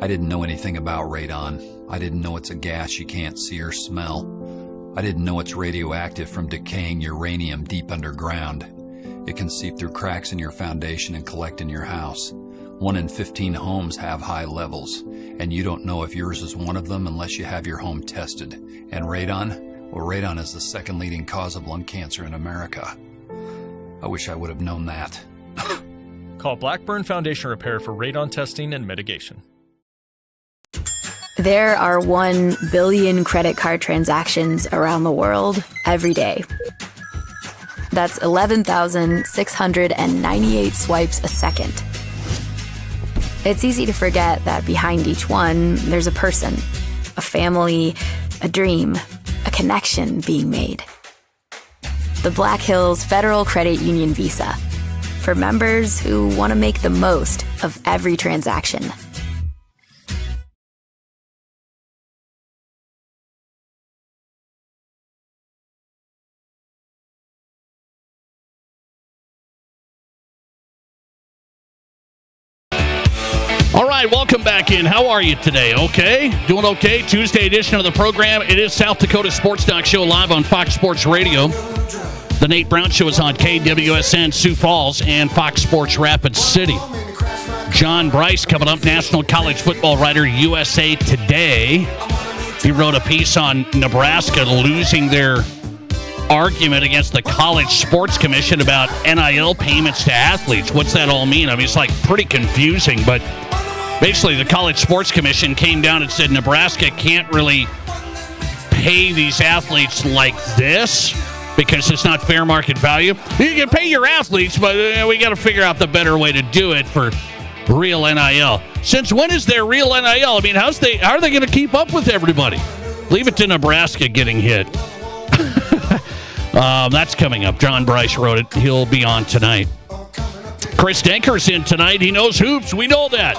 I didn't know anything about radon. I didn't know it's a gas you can't see or smell. I didn't know it's radioactive from decaying uranium deep underground. It can seep through cracks in your foundation and collect in your house. 1 in 15 homes have high levels, and you don't know if yours is one of them unless you have your home tested. And radon? Well, radon is the second leading cause of lung cancer in America. I wish I would have known that. Call Blackburn Foundation Repair for radon testing and mitigation. There are 1 billion credit card transactions around the world every day. That's 11,698 swipes a second. It's easy to forget that behind each one, there's a person, a family, a dream, a connection being made. The Black Hills Federal Credit Union Visa, for members who want to make the most of every transaction. All right, welcome back in. How are you today? Okay? Doing okay? Tuesday edition of the program. It is South Dakota Sports Talk Show live on Fox Sports Radio. The Nate Brown Show is on KWSN Sioux Falls and Fox Sports Rapid City. John Brice coming up, national college football writer, USA Today. He wrote a piece on Nebraska losing their argument against the College Sports Commission about NIL payments to athletes. What's that all mean? I mean, it's like pretty confusing, but basically the College Sports Commission came down and said Nebraska can't really pay these athletes like this because it's not fair market value. You can pay your athletes, but we got to figure out the better way to do it for real NIL. Since when is there real NIL? I mean, how are they going to keep up with everybody? Leave it to Nebraska getting hit. That's coming up. John Brice wrote it. He'll be on tonight. Chris Denker's in tonight. He knows hoops. We know that.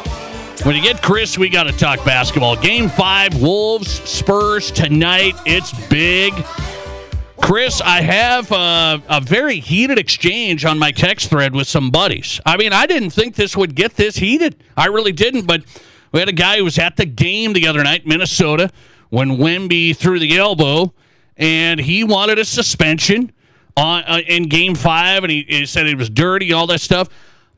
When you get Chris, we got to talk basketball. Game 5, Wolves, Spurs tonight. It's big. Chris, I have a very heated exchange on my text thread with some buddies. I mean, I didn't think this would get this heated. I really didn't, but we had a guy who was at the game the other night, Minnesota, when Wemby threw the elbow, and he wanted a suspension in Game 5, and he said it was dirty, all that stuff.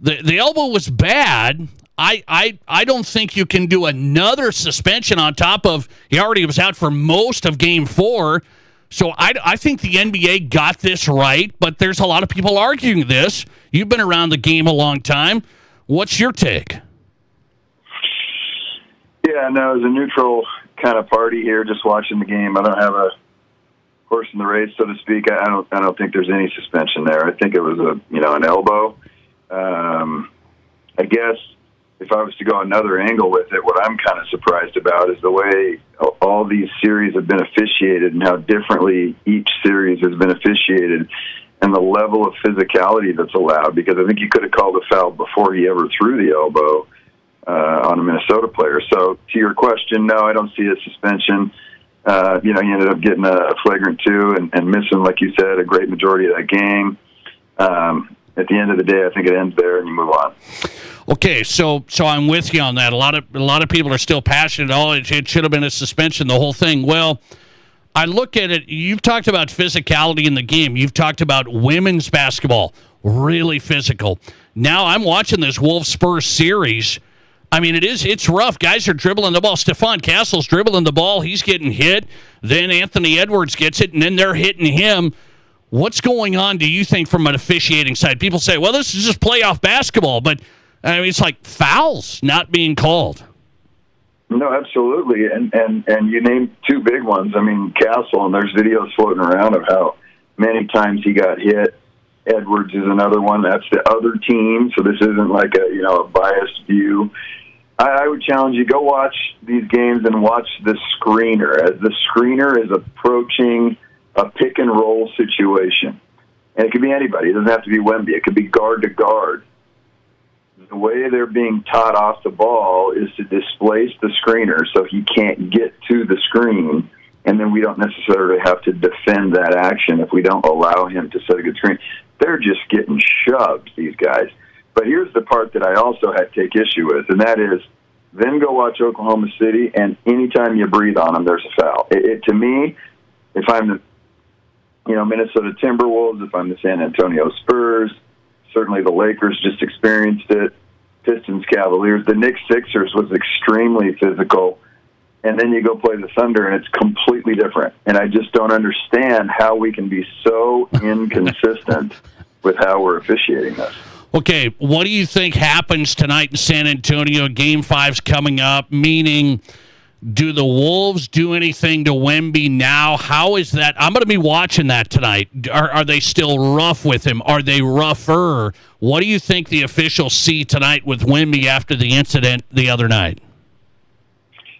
The elbow was bad. I don't think you can do another suspension on top of he already was out for most of Game 4. So I think the NBA got this right, but there's a lot of people arguing this. You've been around the game a long time. What's your take? Yeah, no, as a neutral kind of party here, just watching the game, I don't have a horse in the race, so to speak. I don't think there's any suspension there. I think it was an elbow. I guess if I was to go another angle with it, what I'm kind of surprised about is the way all these series have been officiated and how differently each series has been officiated and the level of physicality that's allowed, because I think he could have called a foul before he ever threw the elbow on a Minnesota player. So to your question, no, I don't see a suspension. He ended up getting a flagrant 2 and missing, like you said, a great majority of that game. At the end of the day, I think it ends there and you move on. Okay, so I'm with you on that. A lot of people are still passionate. Oh, it should have been a suspension, the whole thing. Well, I look at it. You've talked about physicality in the game. You've talked about women's basketball, really physical. Now I'm watching this Wolves-Spurs series. I mean, it's rough. Guys are dribbling the ball. Stephon Castle's dribbling the ball. He's getting hit. Then Anthony Edwards gets it, and then they're hitting him. What's going on, do you think, from an officiating side? People say, well, this is just playoff basketball, but I mean, it's like fouls not being called. No, absolutely. And you named 2 big ones. I mean, Castle, and there's videos floating around of how many times he got hit. Edwards is another one. That's the other team, so this isn't like a biased view. I would challenge you, go watch these games and watch the screener. As the screener is approaching a pick-and-roll situation, and it could be anybody. It doesn't have to be Wemby. It could be guard to guard. The way they're being taught off the ball is to displace the screener so he can't get to the screen, and then we don't necessarily have to defend that action if we don't allow him to set a good screen. They're just getting shoved, these guys. But here's the part that I also had to take issue with, and that is then go watch Oklahoma City, and anytime you breathe on them, there's a foul. To me, if I'm the Minnesota Timberwolves, if I'm the San Antonio Spurs, certainly the Lakers just experienced it, Pistons, Cavaliers. The Knicks Sixers was extremely physical, and then you go play the Thunder, and it's completely different. And I just don't understand how we can be so inconsistent with how we're officiating this. Okay, what do you think happens tonight in San Antonio? Game 5's coming up, meaning Do the Wolves do anything to Wemby now? How is that? I'm going to be watching that tonight. Are they still rough with him? Are they rougher? What do you think the officials see tonight with Wemby after the incident the other night?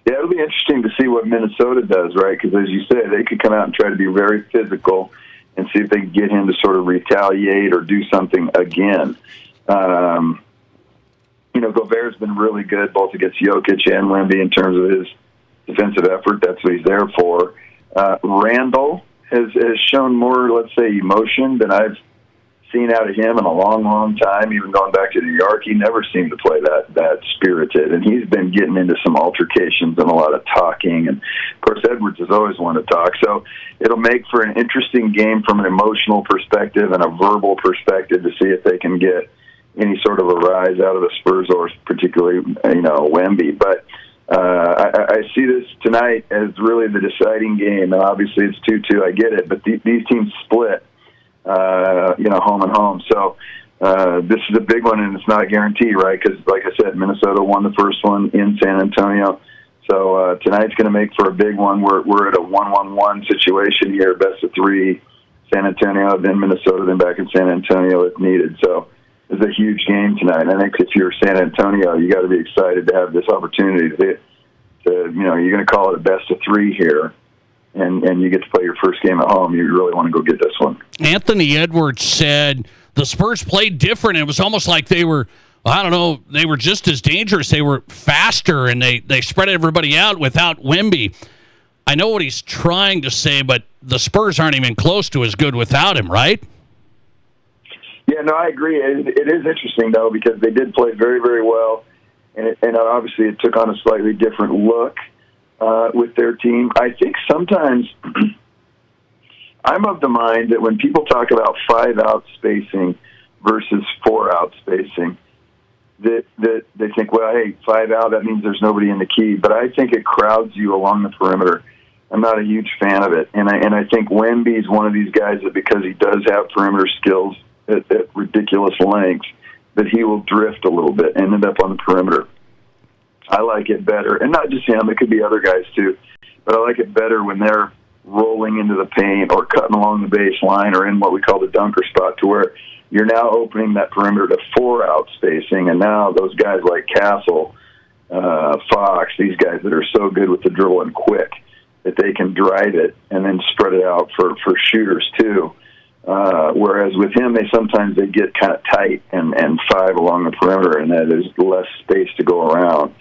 Yeah, it'll be interesting to see what Minnesota does, right? Because as you said, they could come out and try to be very physical and see if they can get him to sort of retaliate or do something again. Gobert's been really good both against Jokic and Wemby in terms of his defensive effort. That's what he's there for. Randall has shown more, let's say, emotion than I've seen out of him in a long, long time. Even going back to New York, he never seemed to play that spirited, and he's been getting into some altercations and a lot of talking. And of course, Edwards has always wanted to talk, so it'll make for an interesting game from an emotional perspective and a verbal perspective to see if they can get any sort of a rise out of the Spurs, or particularly Wemby. But I see this tonight as really the deciding game, and obviously it's 2-2. I get it, but these teams split. Home and home. So this is a big one, and it's not a guarantee, right? Because, like I said, Minnesota won the first one in San Antonio. So tonight's going to make for a big one. We're at a 1-1-1 situation here, best of three, San Antonio, then Minnesota, then back in San Antonio if needed. So it's a huge game tonight. I think if you're San Antonio, you got to be excited to have this opportunity to you're going to call it a best of three here. And you get to play your first game at home. You really want to go get this one. Anthony Edwards said the Spurs played different. It was almost like they were, they were just as dangerous. They were faster, and they spread everybody out without Wemby. I know what he's trying to say, but the Spurs aren't even close to as good without him, right? Yeah, no, I agree. It is interesting, though, because they did play very, very well, and obviously it took on a slightly different look with their team. I think sometimes I'm of the mind that when people talk about 5-out spacing versus 4-out spacing, that they think, well, hey, 5-out, that means there's nobody in the key. But I think it crowds you along the perimeter. I'm not a huge fan of it. And I think Wemby's one of these guys that because he does have perimeter skills at ridiculous lengths, that he will drift a little bit and end up on the perimeter. I like it better, and not just him, it could be other guys too, but I like it better when they're rolling into the paint or cutting along the baseline or in what we call the dunker spot, to where you're now opening that perimeter to 4-out spacing, and now those guys like Castle, Fox, these guys that are so good with the dribble and quick, that they can drive it and then spread it out for shooters too. Whereas with him, sometimes they get kind of tight and 5 along the perimeter, and there's less space to go around.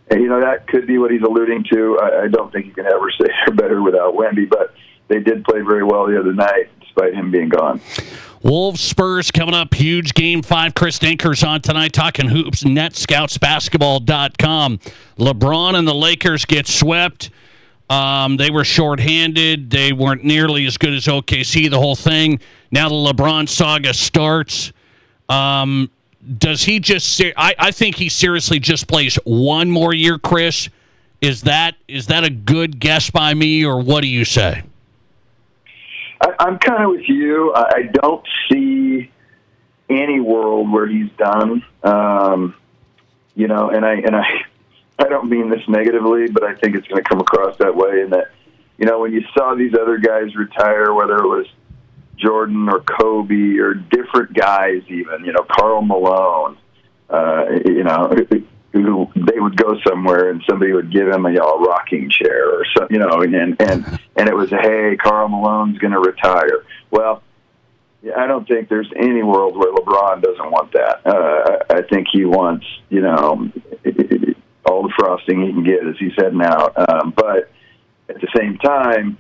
And, that could be what he's alluding to. I don't think you can ever say they're better without Wemby, but they did play very well the other night, despite him being gone. Wolves Spurs coming up, huge Game 5. Chris Denker's on tonight, talking hoops, netscoutsbasketball.com. LeBron and the Lakers get swept. They were shorthanded. They weren't nearly as good as OKC, the whole thing. Now the LeBron saga starts. Does he just I think he seriously just plays one more year, Chris. Is that a good guess by me, or what do you say? I'm kind of with you. I don't see any world where he's done. And I don't mean this negatively, but I think it's going to come across that way. And that, when you saw these other guys retire, whether it was Jordan or Kobe or different guys, even, Karl Malone, who they would go somewhere and somebody would give him a rocking chair or something, and it was, hey, Karl Malone's going to retire. Well, I don't think there's any world where LeBron doesn't want that. I think he wants, all the frosting he can get as he's heading out. But at the same time,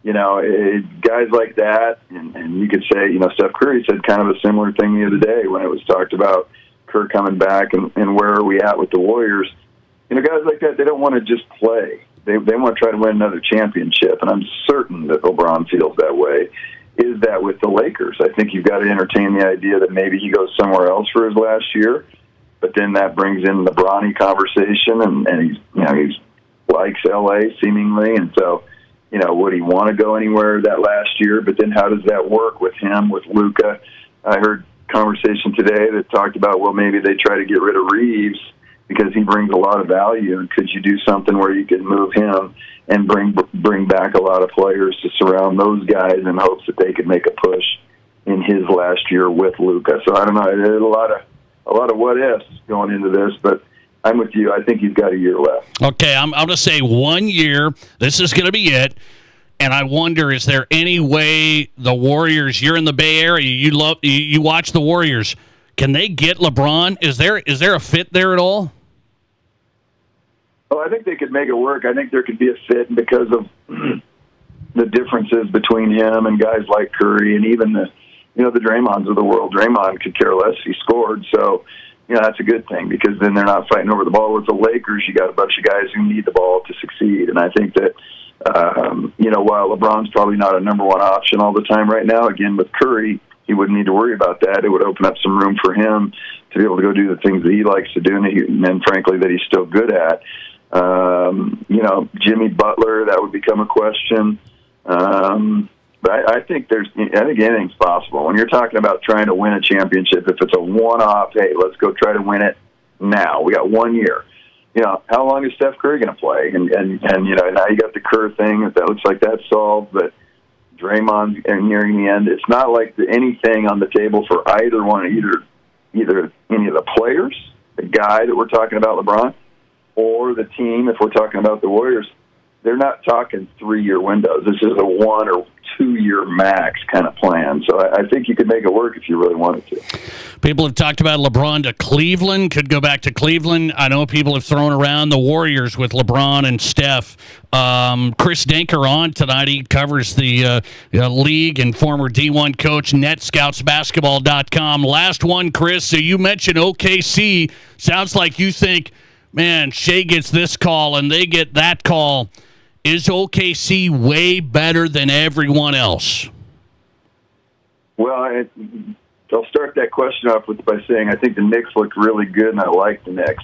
guys like that, and you could say, Steph Curry said kind of a similar thing the other day when it was talked about Kerr coming back and where are we at with the Warriors. Guys like that, they don't want to just play. They want to try to win another championship, and I'm certain that LeBron feels that way. Is that with the Lakers? I think you've got to entertain the idea that maybe he goes somewhere else for his last year. But then that brings in the Bronny conversation, and he's likes L.A. seemingly, and so would he want to go anywhere that last year? But then how does that work with him, with Luka? I heard conversation today that talked about, well, maybe they try to get rid of Reeves because he brings a lot of value. And could you do something where you could move him and bring back a lot of players to surround those guys in hopes that they could make a push in his last year with Luka? So I don't know. There's a lot of what ifs going into this, but I'm with you. I think he's got a year left. Okay, I'm going to say 1 year. This is going to be it. And I wonder, is there any way the Warriors? You're in the Bay Area. You watch the Warriors. Can they get LeBron? Is there a fit there at all? Well, I think they could make it work. I think there could be a fit because of the differences between him and guys like Curry and even the Draymonds of the world. Draymond could care less if he scored. So, that's a good thing because then they're not fighting over the ball. With the Lakers, you got a bunch of guys who need the ball to succeed. And I think that, while LeBron's probably not a number one option all the time right now, again, with Curry, he wouldn't need to worry about that. It would open up some room for him to be able to go do the things that he likes to do and frankly, that he's still good at. Jimmy Butler, that would become a question. But I think anything's possible. When you're talking about trying to win a championship, if it's a one-off, hey, let's go try to win it now. We got 1 year. How long is Steph Curry going to play? And now you got the Kerr thing. That looks like that's solved, but Draymond's nearing the end. It's not like anything on the table for either one, either any of the players, the guy that we're talking about, LeBron, or the team, if we're talking about the Warriors. They're not talking 3-year windows. This is a 1 or 2 year max kind of plan. So I think you could make it work if you really wanted to. People have talked about LeBron to Cleveland, could go back to Cleveland. I know people have thrown around the Warriors with LeBron and Steph. Chris Denker on tonight. He covers the league and former D1 coach, NetScoutsBasketball.com. Last one, Chris. So you mentioned OKC. Sounds like you think, man, Shea gets this call and they get that call. Is OKC way better than everyone else? Well, I'll start that question off by saying I think the Knicks look really good, and I like the Knicks.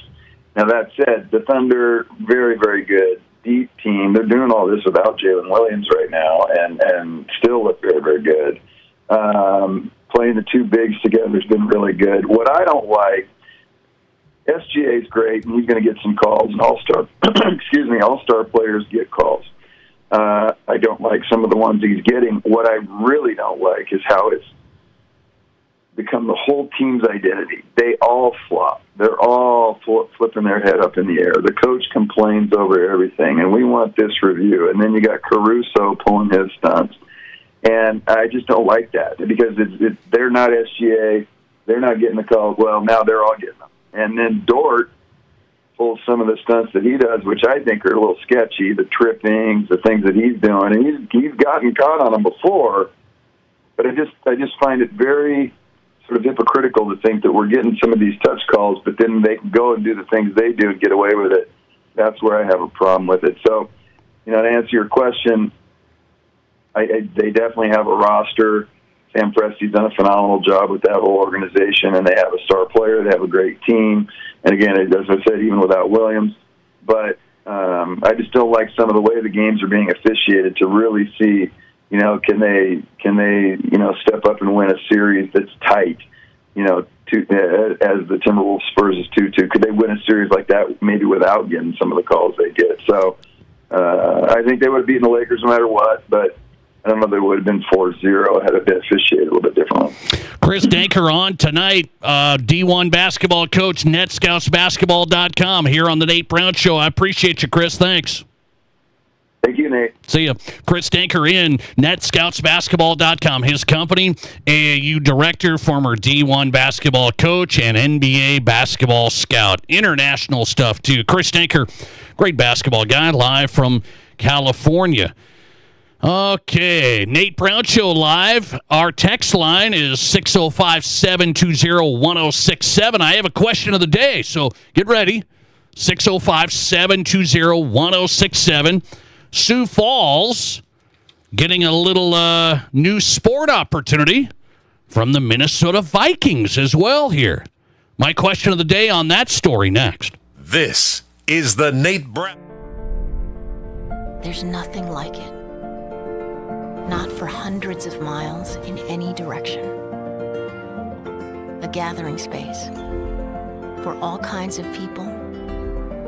Now, that said, the Thunder, very, very good, deep team. They're doing all this without Jalen Williams right now and still look very, very good. Playing the two bigs together has been really good. What I don't like, SGA is great, and he's going to get some calls. And all-star players get calls. I don't like some of the ones he's getting. What I really don't like is how it's become the whole team's identity. They all flop. They're all flipping their head up in the air. The coach complains over everything, and we want this review. And then you got Caruso pulling his stunts. And I just don't like that because they're not SGA. They're not getting the calls. Well, now they're all getting them. And then Dort pulls some of the stunts that he does, which I think are a little sketchy, the trippings, the things that he's doing. And he's gotten caught on them before, but I just find it very sort of hypocritical to think that we're getting some of these touch calls, but then they can go and do the things they do and get away with it. That's where I have a problem with it. So, to answer your question, they definitely have a roster. Sam Presti's done a phenomenal job with that whole organization, and they have a star player. They have a great team. And again, as I said, even without Williams. But I just don't like some of the way the games are being officiated to really see, can they step up and win a series that's tight, as the Timberwolves Spurs is 2-2. Could they win a series like that maybe without getting some of the calls they get? So I think they would have beaten the Lakers no matter what, but I don't know if they would have been 4-0 had it been officiated a little bit differently. Chris Denker on tonight, D1 basketball coach, NetScoutsBasketball.com here on the Nate Brown Show. I appreciate you, Chris. Thanks. Thank you, Nate. See ya. Chris Denker in NetScoutsBasketball.com. His company, AAU director, former D1 basketball coach, and NBA basketball scout. International stuff, too. Chris Denker, great basketball guy, live from California. Okay, Nate Brown Show live. Our text line is 605-720-1067. I have a question of the day, so get ready. 605-720-1067. Sioux Falls getting a little new sport opportunity from the Minnesota Vikings as well here. My question of the day on that story next. This is the Nate Brown. There's nothing like it. Not for hundreds of miles in any direction. A gathering space for all kinds of people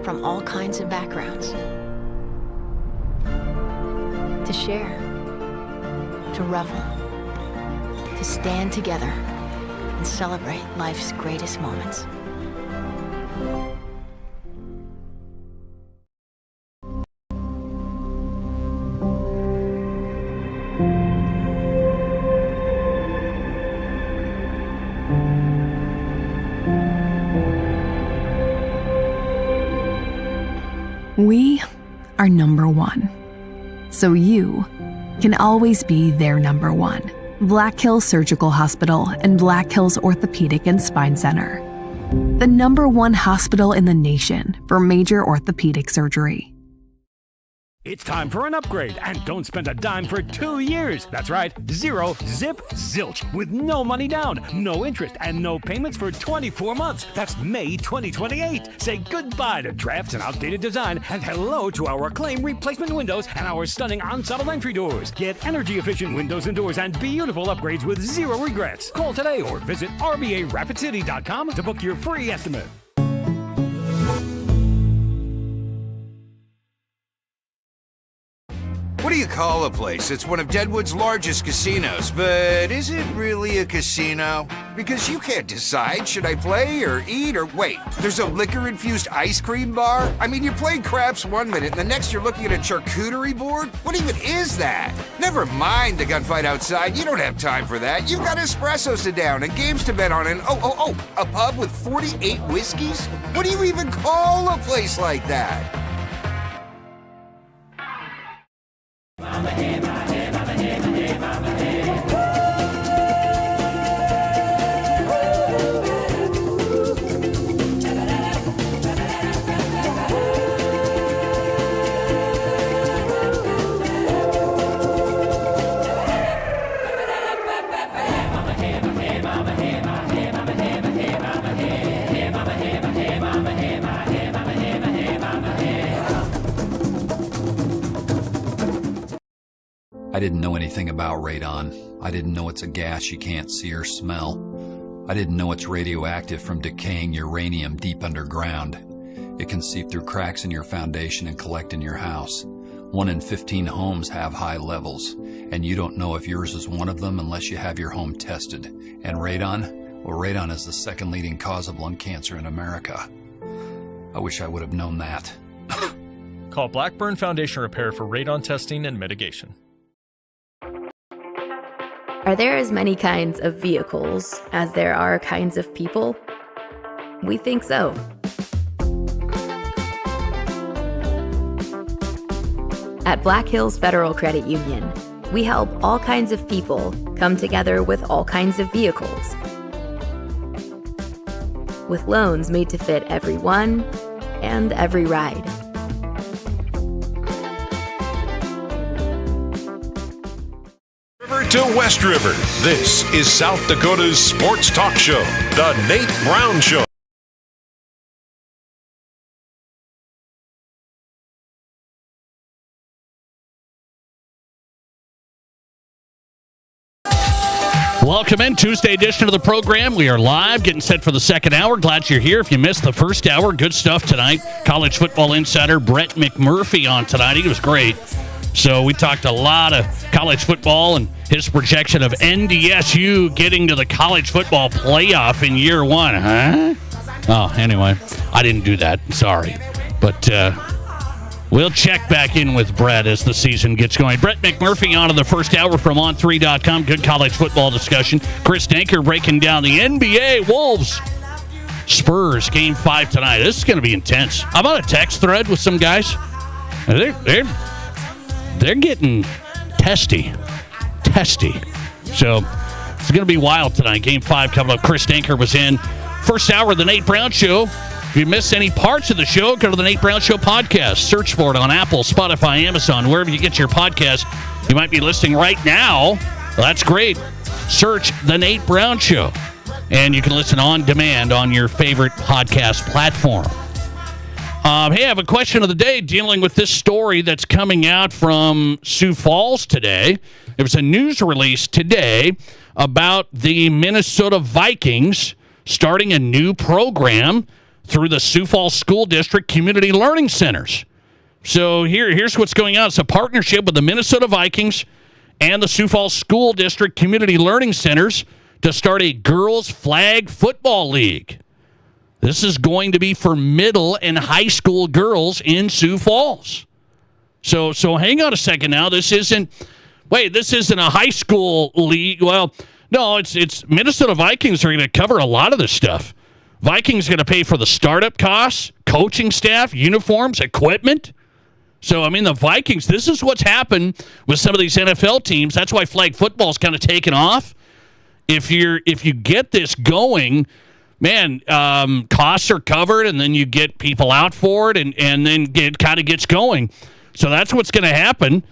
from all kinds of backgrounds. To share, to revel, to stand together and celebrate life's greatest moments. We are number one, so you can always be their number one. Black Hills Surgical Hospital and Black Hills Orthopedic and Spine Center. The number one hospital in the nation for major orthopedic surgery. It's time for an upgrade, and don't spend a dime for 2 years. That's right, 0 zip zilch with no money down, no interest, and no payments for 24 months. That's May 2028. Say goodbye to drafts and outdated design, and hello to our acclaimed replacement windows and our stunning ensemble entry doors. Get energy-efficient windows and doors and beautiful upgrades with zero regrets. Call today or visit RBARapidCity.com to book your free estimate. What do you call a place that's one of Deadwood's largest casinos, but is it really a casino? Because you can't decide, should I play or eat or wait, there's a liquor-infused ice cream bar? I mean, you're playing craps 1 minute and the next you're looking at a charcuterie board? What even is that? Never mind the gunfight outside, you don't have time for that. You've got espressos to down and games to bet on and a pub with 48 whiskeys? What do you even call a place like that? I didn't know anything about radon. I didn't know it's a gas you can't see or smell. I didn't know it's radioactive from decaying uranium deep underground. It can seep through cracks in your foundation and collect in your house. 1 in 15 homes have high levels, and you don't know if yours is one of them unless you have your home tested. And radon? Well, radon is the second leading cause of lung cancer in America. I wish I would have known that. Call Blackburn Foundation Repair for radon testing and mitigation. Are there as many kinds of vehicles as there are kinds of people? We think so. At Black Hills Federal Credit Union, we help all kinds of people come together with all kinds of vehicles. With loans made to fit everyone and every ride. To West River, this is South Dakota's sports talk show, The Nate Brown Show. Welcome in, Tuesday edition of the program. We are live, getting set for the second hour. Glad you're here. If you missed the first hour, good stuff tonight. College football insider Brett McMurphy on tonight. He was great. So we talked a lot of college football and his projection of NDSU getting to the college football playoff in year one. Huh? Oh, anyway, I didn't do that. Sorry. But we'll check back in with Brett as the season gets going. Brett McMurphy on in the first hour from On3.com. Good college football discussion. Chris Denker breaking down the NBA Wolves Spurs Game 5 tonight. This is going to be intense. I'm on a text thread with some guys. They're getting testy. So it's going to be wild tonight. Game 5 coming up. Chris Denker was in. First hour of the Nate Brown Show. If you missed any parts of the show, go to the Nate Brown Show podcast. Search for it on Apple, Spotify, Amazon, wherever you get your podcast. You might be listening right now. Well, that's great. Search the Nate Brown Show. And you can listen on demand on your favorite podcast platform. Hey, I have a question of the day dealing with this story that's coming out from Sioux Falls today. There was a news release today about the Minnesota Vikings starting a new program through the Sioux Falls School District Community Learning Centers. So here's what's going on. It's a partnership with the Minnesota Vikings and the Sioux Falls School District Community Learning Centers to start a girls flag football league. This is going to be for middle and high school girls in Sioux Falls. So hang on a second now. This isn't a high school league. Well, no, it's Minnesota Vikings are going to cover a lot of this stuff. Vikings are going to pay for the startup costs, coaching staff, uniforms, equipment. So, I mean, the Vikings, this is what's happened with some of these NFL teams. That's why flag football's kind of taken off. If you get this going, man, costs are covered, and then you get people out for it, and then it kind of gets going. So that's what's going to happen.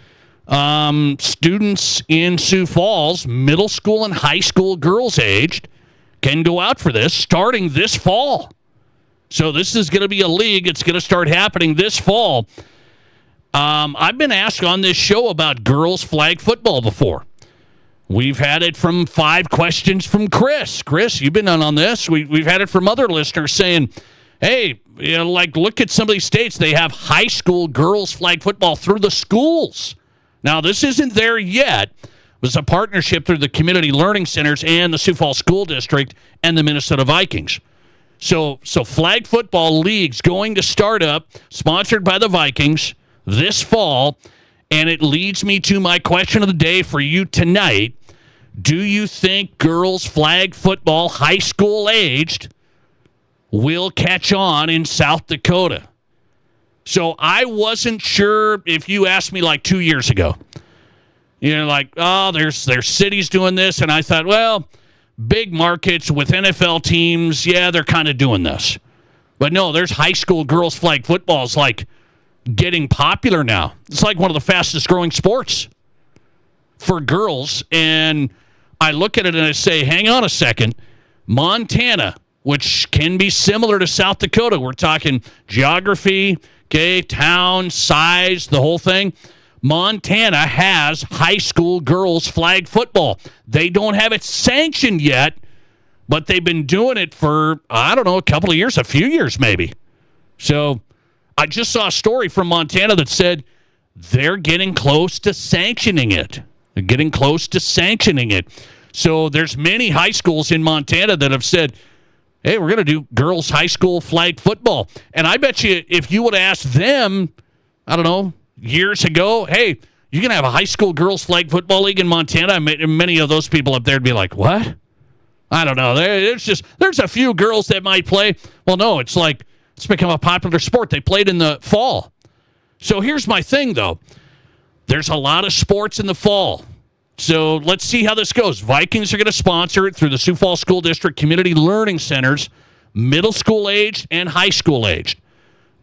Students in Sioux Falls, middle school and high school girls aged, can go out for this starting this fall. So this is going to be a league. It's going to start happening this fall. I've been asked on this show about girls flag football before. We've had it from 5 questions from Chris. Chris, you've been on this. We've had it from other listeners saying, hey, look at some of these states. They have high school girls flag football through the schools. Now, this isn't there yet. It was a partnership through the Community Learning Centers and the Sioux Falls School District and the Minnesota Vikings. So flag football league's going to start up, sponsored by the Vikings, this fall, and it leads me to my question of the day for you tonight. Do you think girls flag football, high school aged, will catch on in South Dakota? So I wasn't sure if you asked me like 2 years ago. There's cities doing this, and I thought, well, big markets with NFL teams, yeah, they're kind of doing this. But no, there's high school girls flag football is like getting popular now. It's like one of the fastest growing sports for girls. And I look at it and I say, hang on a second. Montana, which can be similar to South Dakota, we're talking geography, okay, town, size, the whole thing. Montana has high school girls flag football. They don't have it sanctioned yet, but they've been doing it for, I don't know, a couple of years, a few years maybe. So I just saw a story from Montana that said they're getting close to sanctioning it. They're getting close to sanctioning it. So there's many high schools in Montana that have said, hey, we're going to do girls high school flag football. And I bet you if you would ask them, I don't know, years ago, hey, you can have a high school girls flag football league in Montana, many of those people up there would be like, what? I don't know. There's a few girls that might play. Well, no, it's become a popular sport. They played in the fall. So here's my thing, though. There's a lot of sports in the fall. So let's see how this goes. Vikings are going to sponsor it through the Sioux Falls School District Community Learning Centers, middle school aged and high school aged.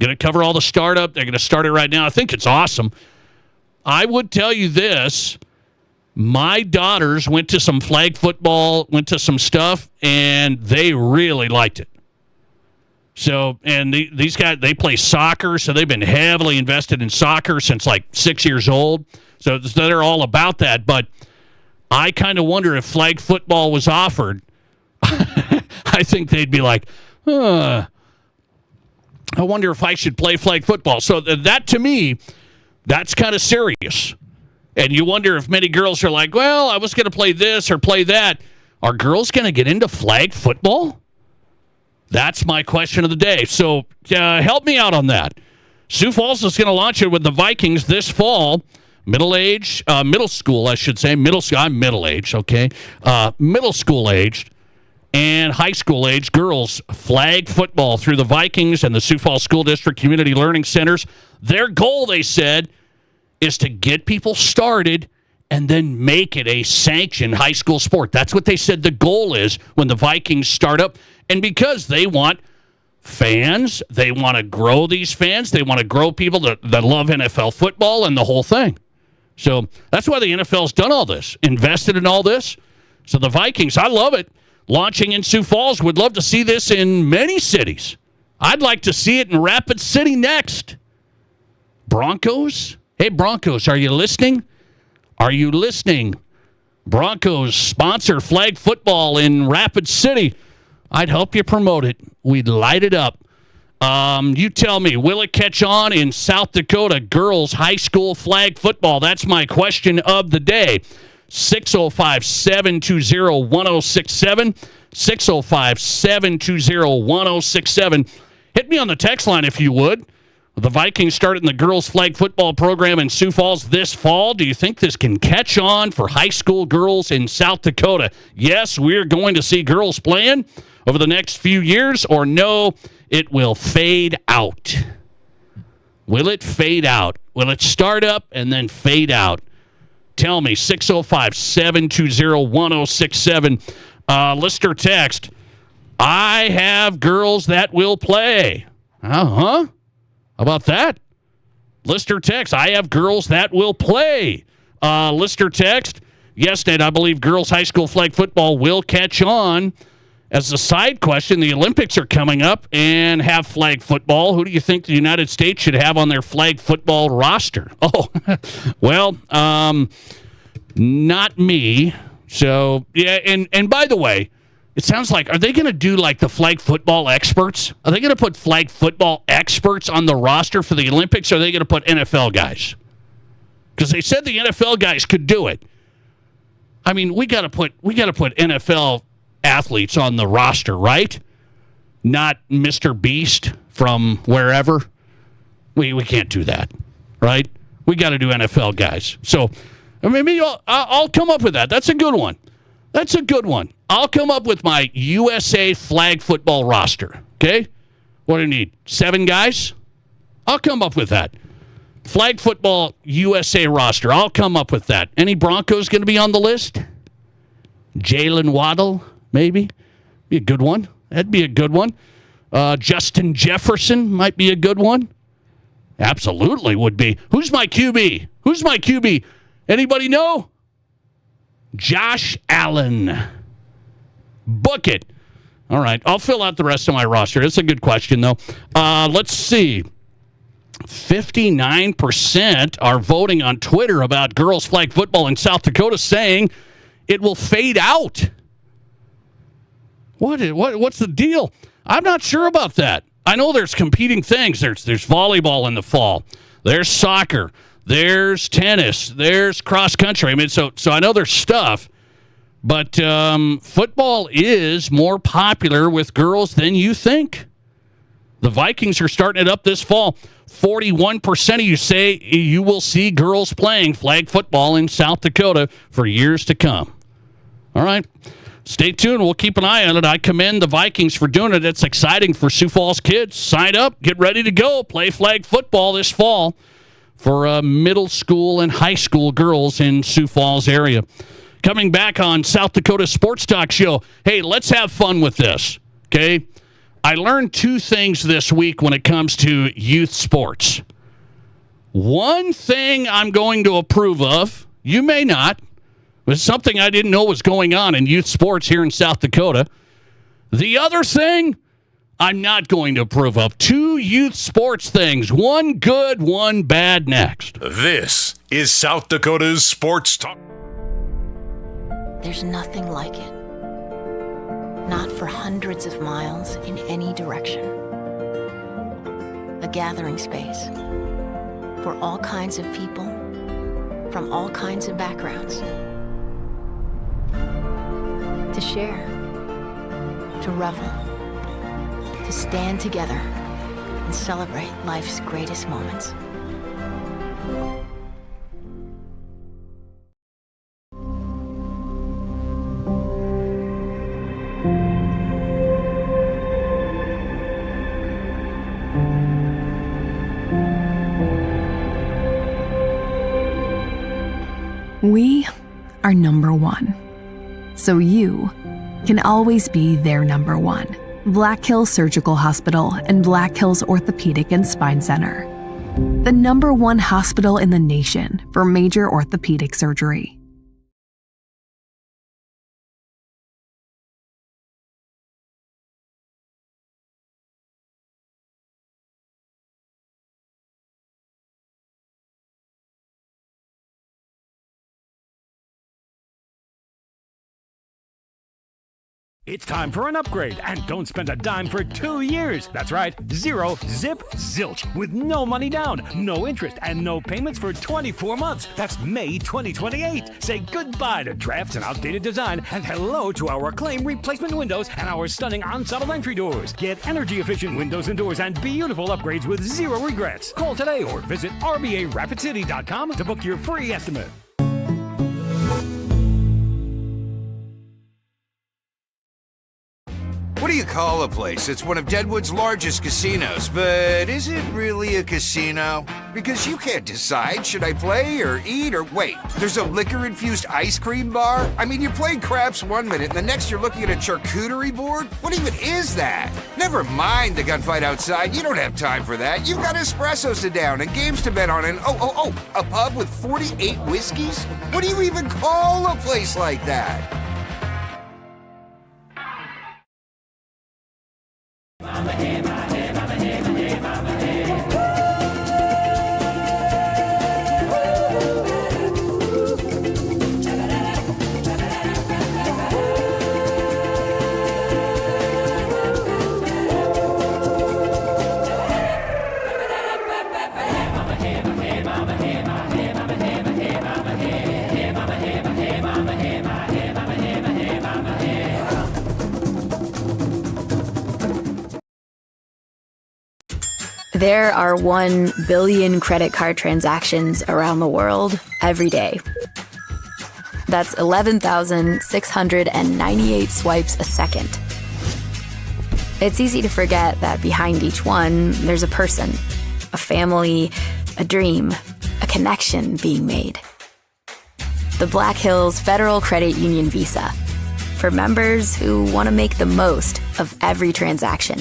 Going to cover all the startup. They're going to start it right now. I think it's awesome. I would tell you this. My daughters went to some flag football, went to some stuff, and they really liked it. So, and these guys, they play soccer, so they've been heavily invested in soccer since like 6 years old. So they're all about that. But I kind of wonder if flag football was offered. I think they'd be like, I wonder if I should play flag football. So that, to me, that's kind of serious. And you wonder if many girls are like, well, I was going to play this or play that. Are girls going to get into flag football? That's my question of the day. So help me out on that. Sioux Falls is going to launch it with the Vikings this fall. Middle school, I should say. I'm middle-aged, okay? Middle school-aged and high school-aged girls flag football through the Vikings and the Sioux Falls School District Community Learning Centers. Their goal, they said, is to get people started and then make it a sanctioned high school sport. That's what they said the goal is when the Vikings start up. And because they want fans, they want to grow these fans, they want to grow people that love NFL football and the whole thing. So that's why the NFL's done all this, invested in all this. So the Vikings, I love it. Launching in Sioux Falls, would love to see this in many cities. I'd like to see it in Rapid City next. Broncos? Hey, Broncos, are you listening? Are you listening? Broncos sponsor flag football in Rapid City. I'd help you promote it. We'd light it up. You tell me, will it catch on in South Dakota girls high school flag football? That's my question of the day. 605-720-1067. 605-720-1067. Hit me on the text line if you would. The Vikings starting the girls flag football program in Sioux Falls this fall. Do you think this can catch on for high school girls in South Dakota? Yes, we're going to see girls playing over the next few years, or no, it will fade out. Will it fade out? Will it start up and then fade out? Tell me, 605-720-1067. Listener text, I have girls that will play. How about that? Listener text, I have girls that will play. Listener text, yes, Nate, I believe girls high school flag football will catch on. As a side question, the Olympics are coming up and have flag football. Who do you think the United States should have on their flag football roster? Oh, well, not me. So, yeah, and by the way, it sounds like, are they going to do like the flag football experts? Are they going to put flag football experts on the roster for the Olympics, or are they going to put NFL guys? Because they said the NFL guys could do it. I mean, we got to put NFL athletes on the roster, right? Not Mr. Beast from wherever. We can't do that, right? We got to do NFL guys. So maybe I'll come up with that. That's a good one. That's a good one. I'll come up with my USA flag football roster, okay? What do you need? 7 guys? I'll come up with that. Flag football USA roster. I'll come up with that. Any Broncos going to be on the list? Jalen Waddle, maybe? Be a good one. That'd be a good one. Justin Jefferson might be a good one. Absolutely would be. Who's my QB? Who's my QB? Anybody know? Josh Allen. Book it. All right. I'll fill out the rest of my roster. It's a good question, though. Let's see. 59% are voting on Twitter about girls flag football in South Dakota, saying it will fade out. What's the deal? I'm not sure about that. I know there's competing things. There's volleyball in the fall. There's soccer. There's tennis. There's cross country. I mean, so I know there's stuff, but football is more popular with girls than you think. The Vikings are starting it up this fall. 41% of you say you will see girls playing flag football in South Dakota for years to come. All right. Stay tuned. We'll keep an eye on it. I commend the Vikings for doing it. It's exciting for Sioux Falls kids. Sign up. Get ready to go. Play flag football this fall for middle school and high school girls in Sioux Falls area. Coming back on South Dakota Sports Talk Show. Hey, let's have fun with this, okay? I learned 2 things this week when it comes to youth sports. One thing I'm going to approve of, you may not, but it's something I didn't know was going on in youth sports here in South Dakota. The other thing I'm not going to approve of. 2 youth sports things. One good, one bad next. This is South Dakota's Sports Talk. There's nothing like it. Not for hundreds of miles in any direction. A gathering space for all kinds of people from all kinds of backgrounds. To share, to revel, to stand together and celebrate life's greatest moments. We are number 1. So you can always be their number 1. Black Hills Surgical Hospital and Black Hills Orthopedic and Spine Center. The number 1 hospital in the nation for major orthopedic surgery. It's time for an upgrade, and don't spend a dime for 2 years. That's right, 0 zip zilch with no money down, no interest, and no payments for 24 months. That's May 2028. Say goodbye to drafts and outdated design, and hello to our acclaimed replacement windows and our stunning ensemble entry doors. Get energy-efficient windows and doors and beautiful upgrades with 0 regrets. Call today or visit RBARapidCity.com to book your free estimate. What do you call a place? It's one of Deadwood's largest casinos, but is it really a casino? Because you can't decide, should I play or eat or wait? There's a liquor-infused ice cream bar? I mean, you're playing craps one minute, and the next you're looking at a charcuterie board? What even is that? Never mind the gunfight outside, you don't have time for that. You've got espressos to down and games to bet on and a pub with 48 whiskeys? What do you even call a place like that? There are 1 billion credit card transactions around the world every day. That's 11,698 swipes a second. It's easy to forget that behind each one, there's a person, a family, a dream, a connection being made. The Black Hills Federal Credit Union Visa, for members who want to make the most of every transaction.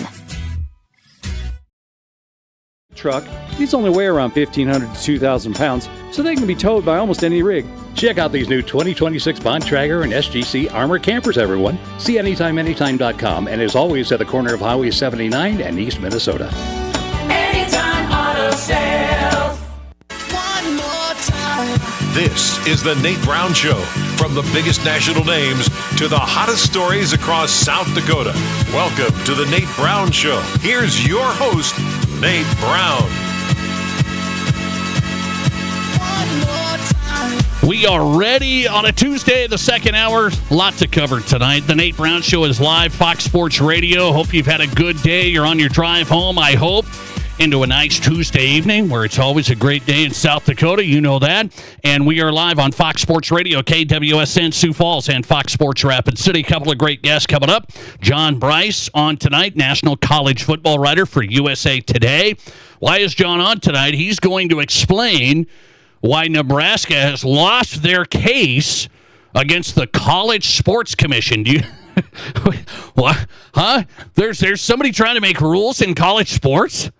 Truck. These only weigh around 1,500 to 2,000 pounds, so they can be towed by almost any rig. Check out these new 2026 Bontrager and SGC Armor campers, everyone. See AnytimeAnytime.com, and as always at the corner of Highway 79 and East Minnesota. Anytime Auto Sales. One more time. This is the Nate Brown Show. From the biggest national names to the hottest stories across South Dakota. Welcome to the Nate Brown Show. Here's your host, Nate Brown. We are ready on a Tuesday, the second hour. A lot to cover tonight. The Nate Brown Show is live, Fox Sports Radio. Hope you've had a good day. You're on your drive home, I hope, into a nice Tuesday evening where it's always a great day in South Dakota. You know that. And we are live on Fox Sports Radio, KWSN Sioux Falls, and Fox Sports Rapid City. A couple of great guests coming up. John Brice on tonight, national college football writer for USA Today. Why is John on tonight? He's going to explain why Nebraska has lost their case against the College Sports Commission. Do you... What? Huh? There's somebody trying to make rules in college sports?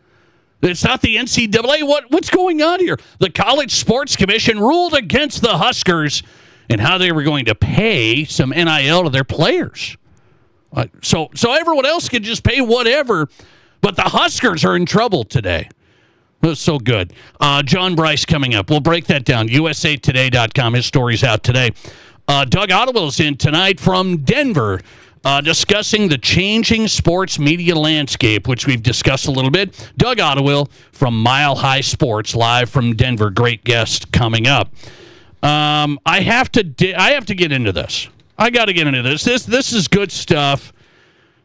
It's not the NCAA. What's going on here? The College Sports Commission ruled against the Huskers and how they were going to pay some NIL to their players. So everyone else can just pay whatever, but the Huskers are in trouble today. That's so good. John Brice coming up. We'll break that down. USAtoday.com. His story's out today. Doug Ottewill's in tonight from Denver. Discussing the changing sports media landscape, which we've discussed a little bit. Doug Ottewill from Mile High Sports, live from Denver. Great guest coming up. I have to get into this. I got to get into this. This is good stuff.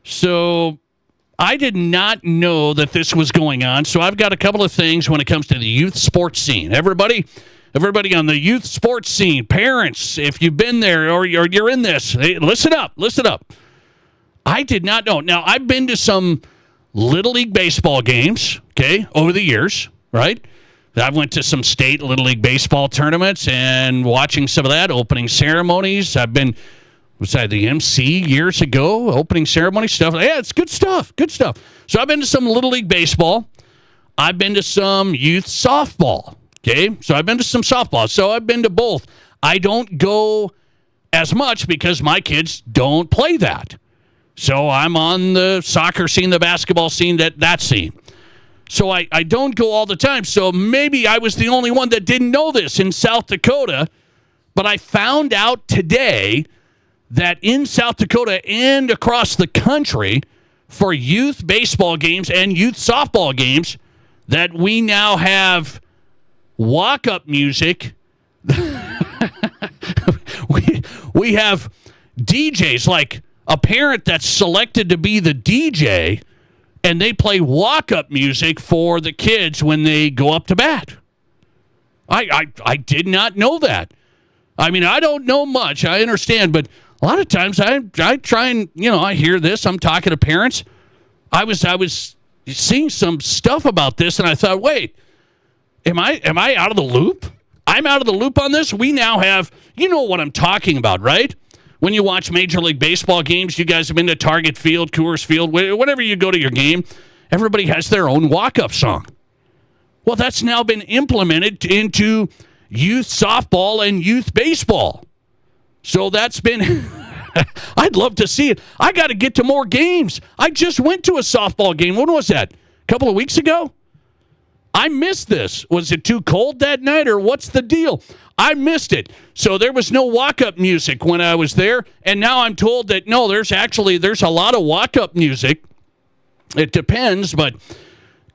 So I did not know that this was going on. So I've got a couple of things when it comes to the youth sports scene. Everybody on the youth sports scene, parents, if you've been there or you're in this, hey, listen up. I did not know. Now, I've been to some Little League baseball games, okay, over the years, right? I went to some state Little League baseball tournaments and watching some of that, opening ceremonies. I've been, was I the MC years ago, opening ceremony stuff? Yeah, it's good stuff. So I've been to some Little League baseball. I've been to some youth softball, okay? So I've been to some softball. So I've been to both. I don't go as much because my kids don't play that. So I'm on the soccer scene, the basketball scene, that scene. So I don't go all the time. So maybe I was the only one that didn't know this in South Dakota. But I found out today that in South Dakota and across the country for youth baseball games and youth softball games that we now have walk-up music. we have DJs, like a parent that's selected to be the DJ, and they play walk-up music for the kids when they go up to bat. I did not know that. I mean, I don't know much. I understand, but a lot of times I try and, I hear this. I'm talking to parents. I was seeing some stuff about this, and I thought, wait, am I out of the loop? I'm out of the loop on this. We now have, you know what I'm talking about, right? When you watch Major League Baseball games, you guys have been to Target Field, Coors Field, whenever you go to your game, everybody has their own walk-up song. Well, that's now been implemented into youth softball and youth baseball. So that's been, I'd love to see it. I got to get to more games. I just went to a softball game. When was that? A couple of weeks ago? I missed this. Was it too cold that night, or what's the deal? I missed it. So there was no walk-up music when I was there, and now I'm told that, no, there's a lot of walk-up music. It depends, but,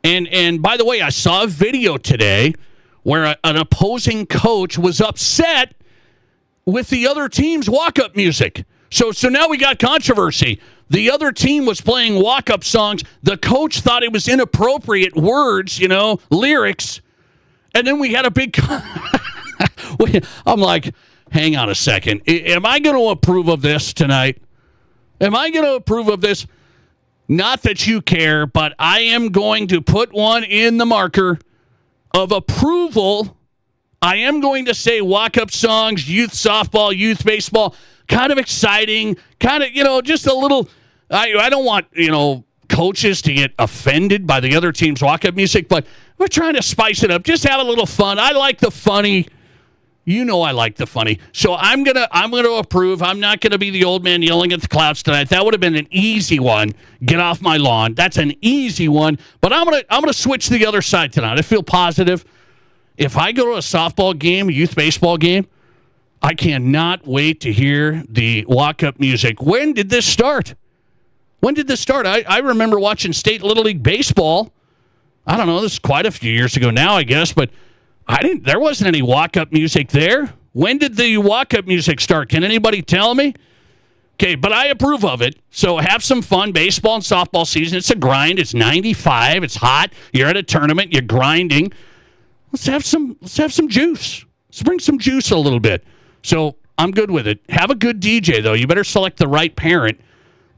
and by the way, I saw a video today where an opposing coach was upset with the other team's walk-up music. So now we got controversy. The other team was playing walk-up songs. The coach thought it was inappropriate words, lyrics. And then we had a big... I'm like, hang on a second. Am I going to approve of this tonight? Am I going to approve of this? Not that you care, but I am going to put one in the marker of approval. I am going to say walk-up songs, youth softball, youth baseball, kind of exciting, kind of, just a little... I don't want, coaches to get offended by the other team's walk-up music, but we're trying to spice it up. Just have a little fun. I like the funny. I like the funny. So I'm gonna approve. I'm not gonna be the old man yelling at the clouds tonight. That would have been an easy one. Get off my lawn. That's an easy one. But I'm gonna switch to the other side tonight. I feel positive. If I go to a softball game, a youth baseball game, I cannot wait to hear the walk-up music. When did this start? I remember watching State Little League Baseball. I don't know, this is quite a few years ago now, I guess, but there wasn't any walk-up music there. When did the walk-up music start? Can anybody tell me? Okay, but I approve of it. So have some fun. Baseball and softball season, it's a grind. It's 95. It's hot. You're at a tournament. You're grinding. Let's have some juice. Let's bring some juice a little bit. So I'm good with it. Have a good DJ, though. You better select the right parent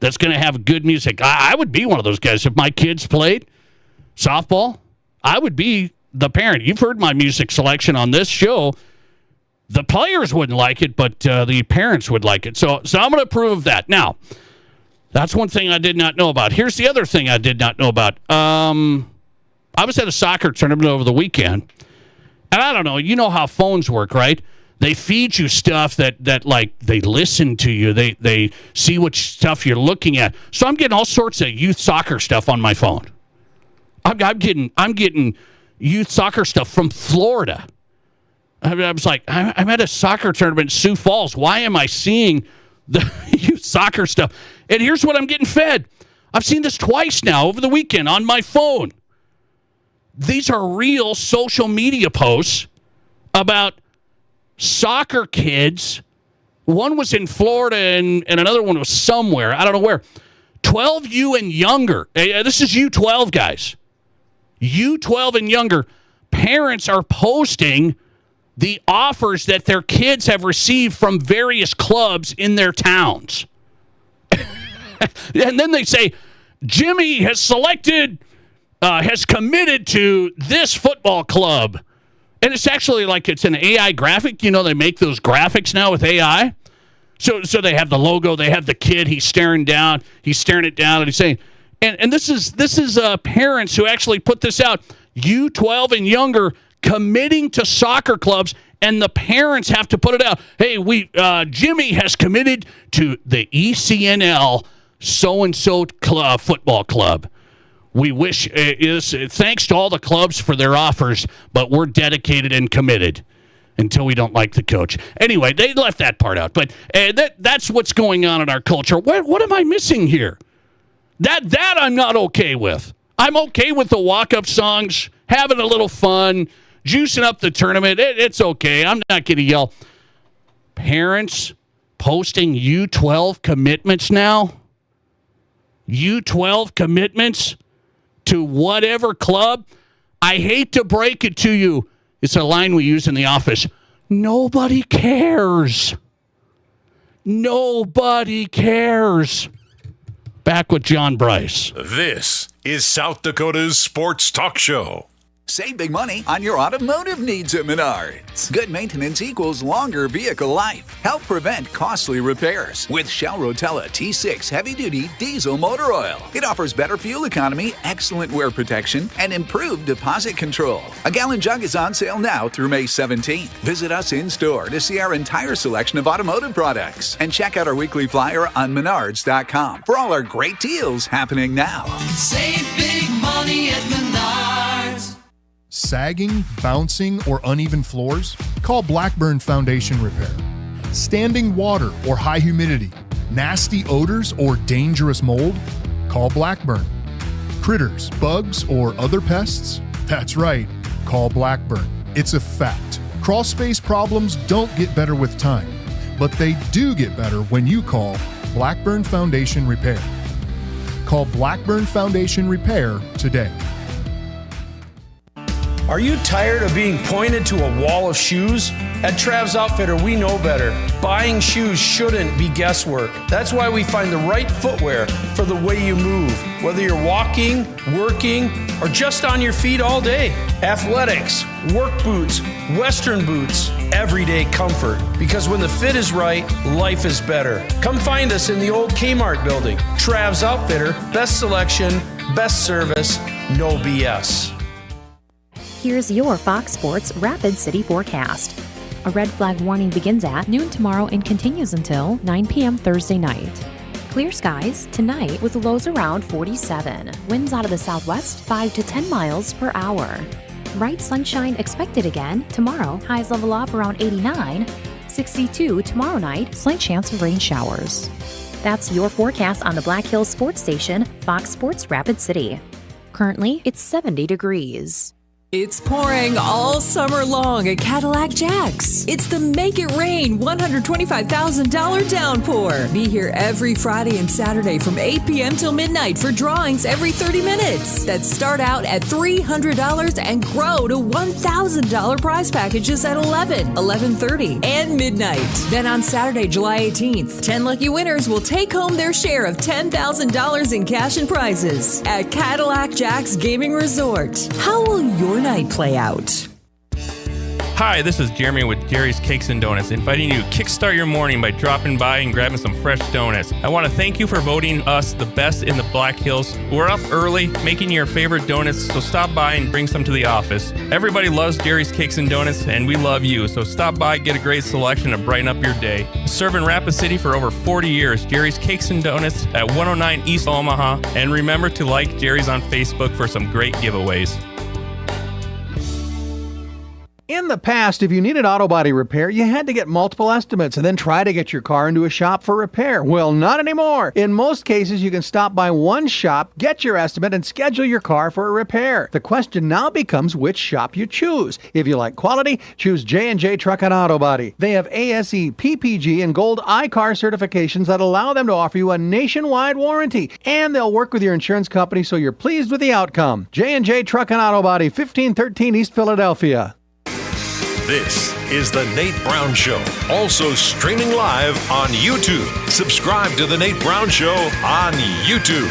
that's going to have good music. I would be one of those guys. If my kids played softball, I would be the parent. You've heard my music selection on this show. The players wouldn't like it, but the parents would like it. So I'm going to approve of that. Now, that's one thing I did not know about. Here's the other thing I did not know about. I was at a soccer tournament over the weekend, and I don't know. You know how phones work, right? They feed you stuff that like they listen to you. They see what stuff you're looking at. So I'm getting all sorts of youth soccer stuff on my phone. I'm getting youth soccer stuff from Florida. I was like, I'm at a soccer tournament in Sioux Falls. Why am I seeing the youth soccer stuff? And here's what I'm getting fed. I've seen this twice now over the weekend on my phone. These are real social media posts about soccer kids. One was in Florida and another one was somewhere. I don't know where. 12U and younger. This is U12 guys. U12 and younger. Parents are posting the offers that their kids have received from various clubs in their towns. And then they say, Jimmy has committed to this football club. And it's actually like it's an AI graphic. They make those graphics now with AI. So they have the logo, they have the kid, he's staring it down, and he's saying, and this is parents who actually put this out, U12 and younger committing to soccer clubs, and the parents have to put it out. Hey, Jimmy has committed to the ECNL so-and-so football club. We wish, thanks to all the clubs for their offers, but we're dedicated and committed. until we don't like the coach. Anyway, they left that part out. But that's what's going on in our culture. What am I missing here? That I'm not okay with. I'm okay with the walk-up songs, having a little fun, juicing up the tournament. It's okay. I'm not going to yell. Parents posting U12 commitments now? U12 commitments to whatever club? I hate to break it to you. It's a line we use in the office. Nobody cares. Nobody cares. Back with John Brice. This is South Dakota's Sports Talk Show. Save big money on your automotive needs at Menards. Good maintenance equals longer vehicle life. Help prevent costly repairs with Shell Rotella T6 heavy-duty diesel motor oil. It offers better fuel economy, excellent wear protection, and improved deposit control. A gallon jug is on sale now through May 17th. Visit us in-store to see our entire selection of automotive products and check out our weekly flyer on Menards.com for all our great deals happening now. Save big money at Menards. Sagging, bouncing, or uneven floors? Call Blackburn Foundation Repair. Standing water or high humidity? Nasty odors or dangerous mold? Call Blackburn. Critters, bugs, or other pests? That's right, call Blackburn. It's a fact. Crawl space problems don't get better with time, but they do get better when you call Blackburn Foundation Repair. Call Blackburn Foundation Repair today. Are you tired of being pointed to a wall of shoes? At Trav's Outfitter, we know better. Buying shoes shouldn't be guesswork. That's why we find the right footwear for the way you move, whether you're walking, working, or just on your feet all day. Athletics, work boots, Western boots, everyday comfort. Because when the fit is right, life is better. Come find us in the old Kmart building. Trav's Outfitter, best selection, best service, no BS. Here's your Fox Sports Rapid City forecast. A red flag warning begins at noon tomorrow and continues until 9 p.m. Thursday night. Clear skies tonight with lows around 47. Winds out of the southwest 5 to 10 miles per hour. Bright sunshine expected again tomorrow. Highs level off around 89. 62 tomorrow night. Slight chance of rain showers. That's your forecast on the Black Hills Sports Station, Fox Sports Rapid City. Currently, it's 70 degrees. It's pouring all summer long at Cadillac Jack's. It's the Make It Rain $125,000 downpour. Be here every Friday and Saturday from 8 p.m. till midnight for drawings every 30 minutes that start out at $300 and grow to $1,000 prize packages at 11, 11:30, and midnight. Then on Saturday, July 18th, 10 lucky winners will take home their share of $10,000 in cash and prizes at Cadillac Jack's Gaming Resort. How will your night play out? Hi, this is Jeremy with Jerry's Cakes and Donuts, inviting you to kickstart your morning by dropping by and grabbing some fresh donuts. I want to thank you for voting us the best in the Black Hills. We're up early making your favorite donuts, so stop by and bring some to the office. Everybody loves Jerry's Cakes and Donuts, and we love you, so stop by, get a great selection to brighten up your day. Serving Rapid City for over 40 years, Jerry's Cakes and Donuts at 109 East Omaha, and remember to like Jerry's on Facebook for some great giveaways. In the past, if you needed auto body repair, you had to get multiple estimates and then try to get your car into a shop for repair. Well, not anymore. In most cases, you can stop by one shop, get your estimate, and schedule your car for a repair. The question now becomes which shop you choose. If you like quality, choose J&J Truck and Auto Body. They have ASE, PPG, and Gold iCar certifications that allow them to offer you a nationwide warranty. And they'll work with your insurance company so you're pleased with the outcome. J&J Truck and Auto Body, 1513 East Philadelphia. This is The Nate Brown Show, also streaming live on YouTube. Subscribe to The Nate Brown Show on YouTube.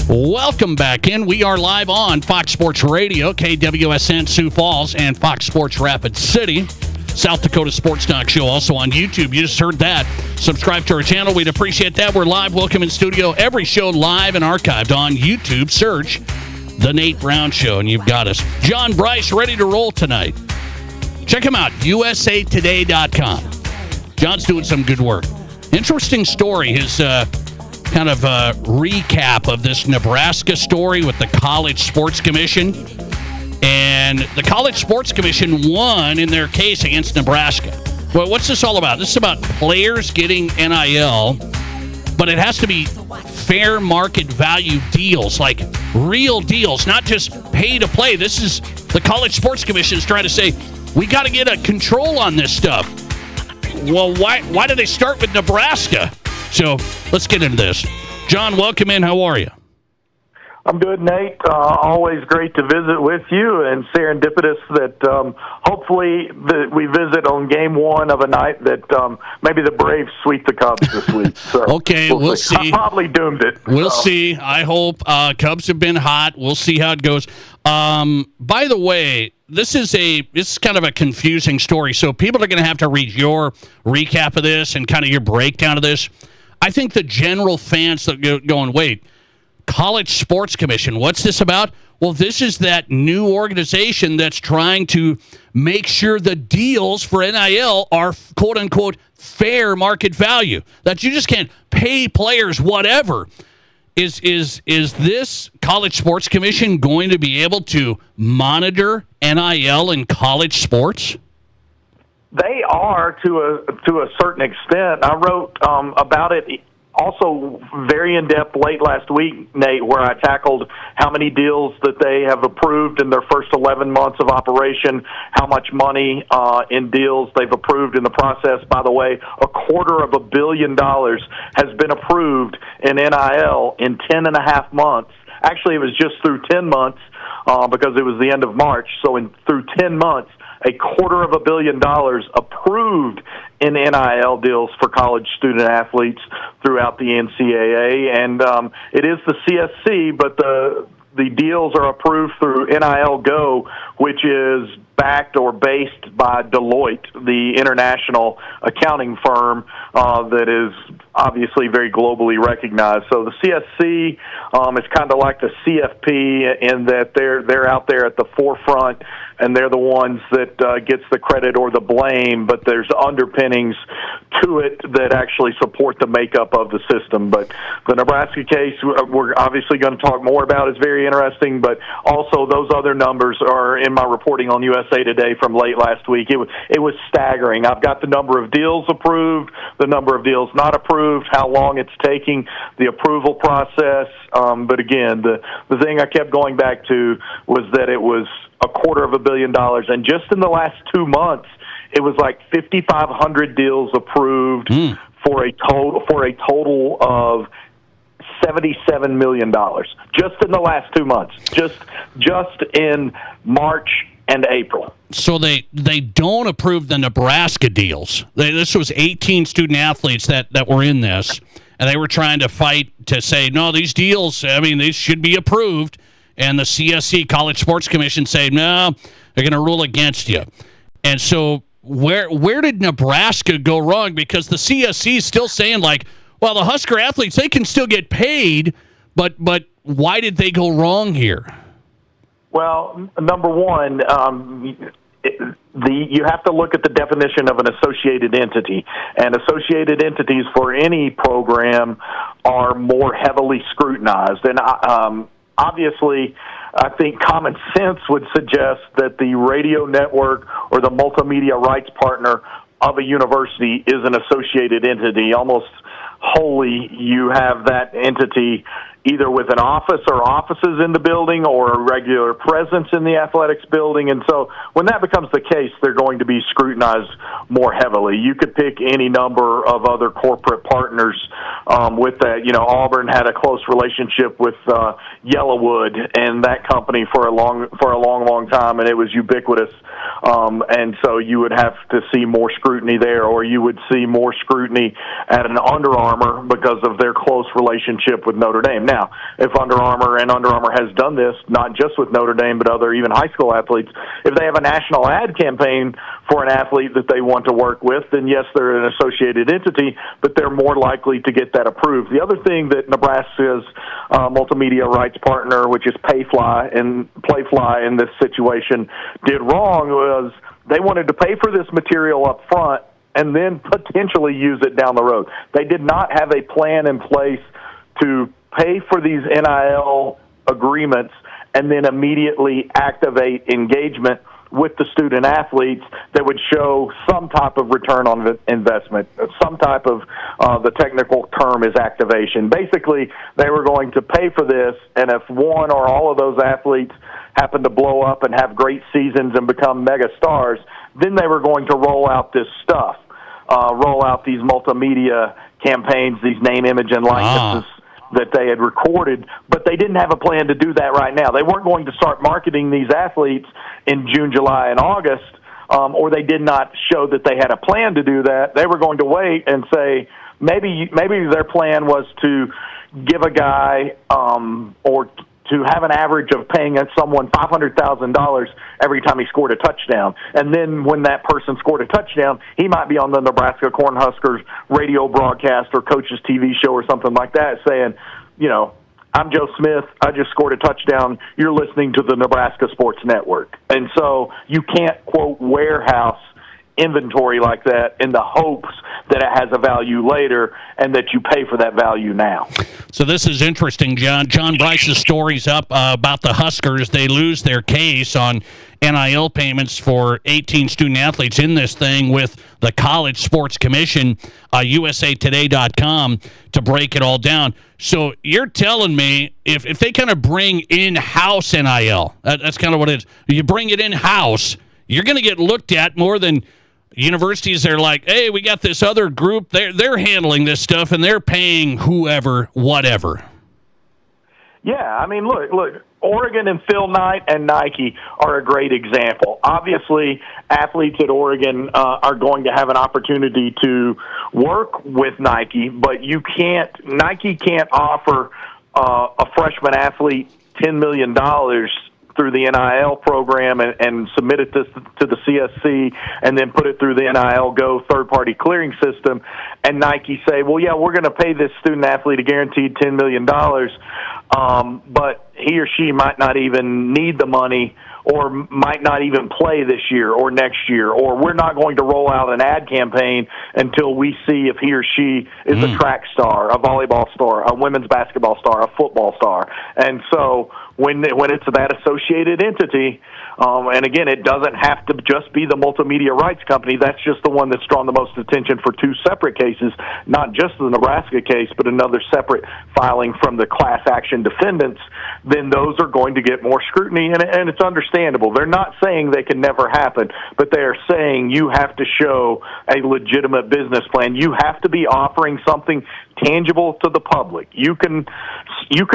Welcome back in. We are live on Fox Sports Radio, KWSN Sioux Falls, and Fox Sports Rapid City. South Dakota Sports Talk Show, also on YouTube. You just heard that. Subscribe to our channel. We'd appreciate that. We're live. Welcome in studio. Every show live and archived on YouTube. Search The Nate Brown Show, and you've got us. John Brice ready to roll tonight. Check him out, usatoday.com. John's doing some good work. Interesting story. His kind of recap of this Nebraska story with the College Sports Commission. And the College Sports Commission won in their case against Nebraska. Well, what's this all about? This is about players getting NIL, but it has to be fair market value deals, like real deals, not just pay to play. This is the College Sports Commission is trying to say, we got to get a control on this stuff. Well, why do they start with Nebraska? So let's get into this. John, welcome in. How are you? I'm good, Nate. Always great to visit with you, and serendipitous that hopefully we visit on game one of a night that maybe the Braves sweep the Cubs this week. So okay, we'll see. I probably doomed it. We'll see. I hope. Cubs have been hot. We'll see how it goes. By the way, this is kind of a confusing story, so people are going to have to read your recap of this and kind of your breakdown of this. I think the general fans that going, wait, College Sports Commission, what's this about? Well, this is that new organization that's trying to make sure the deals for NIL are quote-unquote fair market value, that you just can't pay players whatever. Is this College Sports Commission going to be able to monitor NIL in college sports? They are to a certain extent. I wrote about it also very in-depth late last week, Nate, where I tackled how many deals that they have approved in their first 11 months of operation, how much money in deals they've approved in the process. By the way, $250 million has been approved in NIL in 10.5 months. Actually, it was just through 10 months because it was the end of March. So through 10 months, $250 million approved in NIL deals for college student athletes throughout the NCAA, and it is the CSC, but the deals are approved through NIL Go, which is backed or based by Deloitte, the international accounting firm that is obviously very globally recognized. So the CSC is kind of like the CFP in that they're out there at the forefront, and they're the ones that gets the credit or the blame, but there's underpinnings to it that actually support the makeup of the system. But the Nebraska case, we're obviously going to talk more about, is very interesting, but also those other numbers are in my reporting on USA Today from late last week. It was staggering. I've got the number of deals approved, the number of deals not approved, how long it's taking, the approval process. But again, the thing I kept going back to was that it was $250 million, and just in the last 2 months, it was like 5,500 deals approved for a total of $77 million just in the last 2 months, just in March and April. So they don't approve the Nebraska deals. This was 18 student athletes that were in this, and they were trying to fight to say, no, these deals, these should be approved. And the CSC, College Sports Commission, say, no, they're going to rule against you. And so where did Nebraska go wrong? Because the CSC is still saying, like, well, the Husker athletes, they can still get paid, but why did they go wrong here? Well, number one, you have to look at the definition of an associated entity, and associated entities for any program are more heavily scrutinized. And obviously, I think common sense would suggest that the radio network or the multimedia rights partner of a university is an associated entity. Almost wholly, you have that entity either with an office or offices in the building or a regular presence in the athletics building. And so when that becomes the case, they're going to be scrutinized more heavily. You could pick any number of other corporate partners with that. You know, Auburn had a close relationship with Yellowwood and that company for a long time, and it was ubiquitous. And so you would have to see more scrutiny there, or you would see more scrutiny at an Under Armour because of their close relationship with Notre Dame. Now, if Under Armour has done this, not just with Notre Dame, but other even high school athletes, if they have a national ad campaign for an athlete that they want to work with, then yes, they're an associated entity, but they're more likely to get that approved. The other thing that Nebraska's multimedia rights partner, which is Playfly in this situation, did wrong was they wanted to pay for this material up front and then potentially use it down the road. They did not have a plan in place to pay for these NIL agreements and then immediately activate engagement with the student athletes that would show some type of return on investment, some type of, the technical term is activation. Basically, they were going to pay for this, and if one or all of those athletes happen to blow up and have great seasons and become mega stars, then they were going to roll out this stuff, roll out these multimedia campaigns, these name, image, and likenesses that they had recorded, but they didn't have a plan to do that right now. They weren't going to start marketing these athletes in June, July, and August, or they did not show that they had a plan to do that. They were going to wait and say maybe their plan was to give a guy or to have an average of paying someone $500,000 every time he scored a touchdown. And then when that person scored a touchdown, he might be on the Nebraska Cornhuskers radio broadcast or coach's TV show or something like that saying, you know, I'm Joe Smith, I just scored a touchdown, you're listening to the Nebraska Sports Network. And so you can't, quote, warehouse inventory like that in the hopes that it has a value later and that you pay for that value now. So this is interesting, John. John Brice's story's up about the Huskers. They lose their case on NIL payments for 18 student athletes in this thing with the College Sports Commission, usatoday.com, to break it all down. So you're telling me if they kind of bring in-house NIL, that's kind of what it is. You bring it in-house, you're going to get looked at more than universities. They're like, hey, we got this other group. They're handling this stuff, and they're paying whoever, whatever. Yeah, I mean, look, Oregon and Phil Knight and Nike are a great example. Obviously, athletes at Oregon are going to have an opportunity to work with Nike, but Nike can't offer a freshman athlete $10 million through the NIL program and submit it to the CSC and then put it through the NIL Go third-party clearing system, and Nike say, well, yeah, we're going to pay this student-athlete a guaranteed $10 million, but he or she might not even need the money or might not even play this year or next year, or we're not going to roll out an ad campaign until we see if he or she is a track star, a volleyball star, a women's basketball star, a football star. And so when it's that associated entity, and again, it doesn't have to just be the multimedia rights company. That's just the one that's drawn the most attention for two separate cases, not just the Nebraska case, but another separate filing from the class action defendants. Then those are going to get more scrutiny, and it's understandable. They're not saying they can never happen, but they are saying you have to show a legitimate business plan. You have to be offering something tangible to the public. You can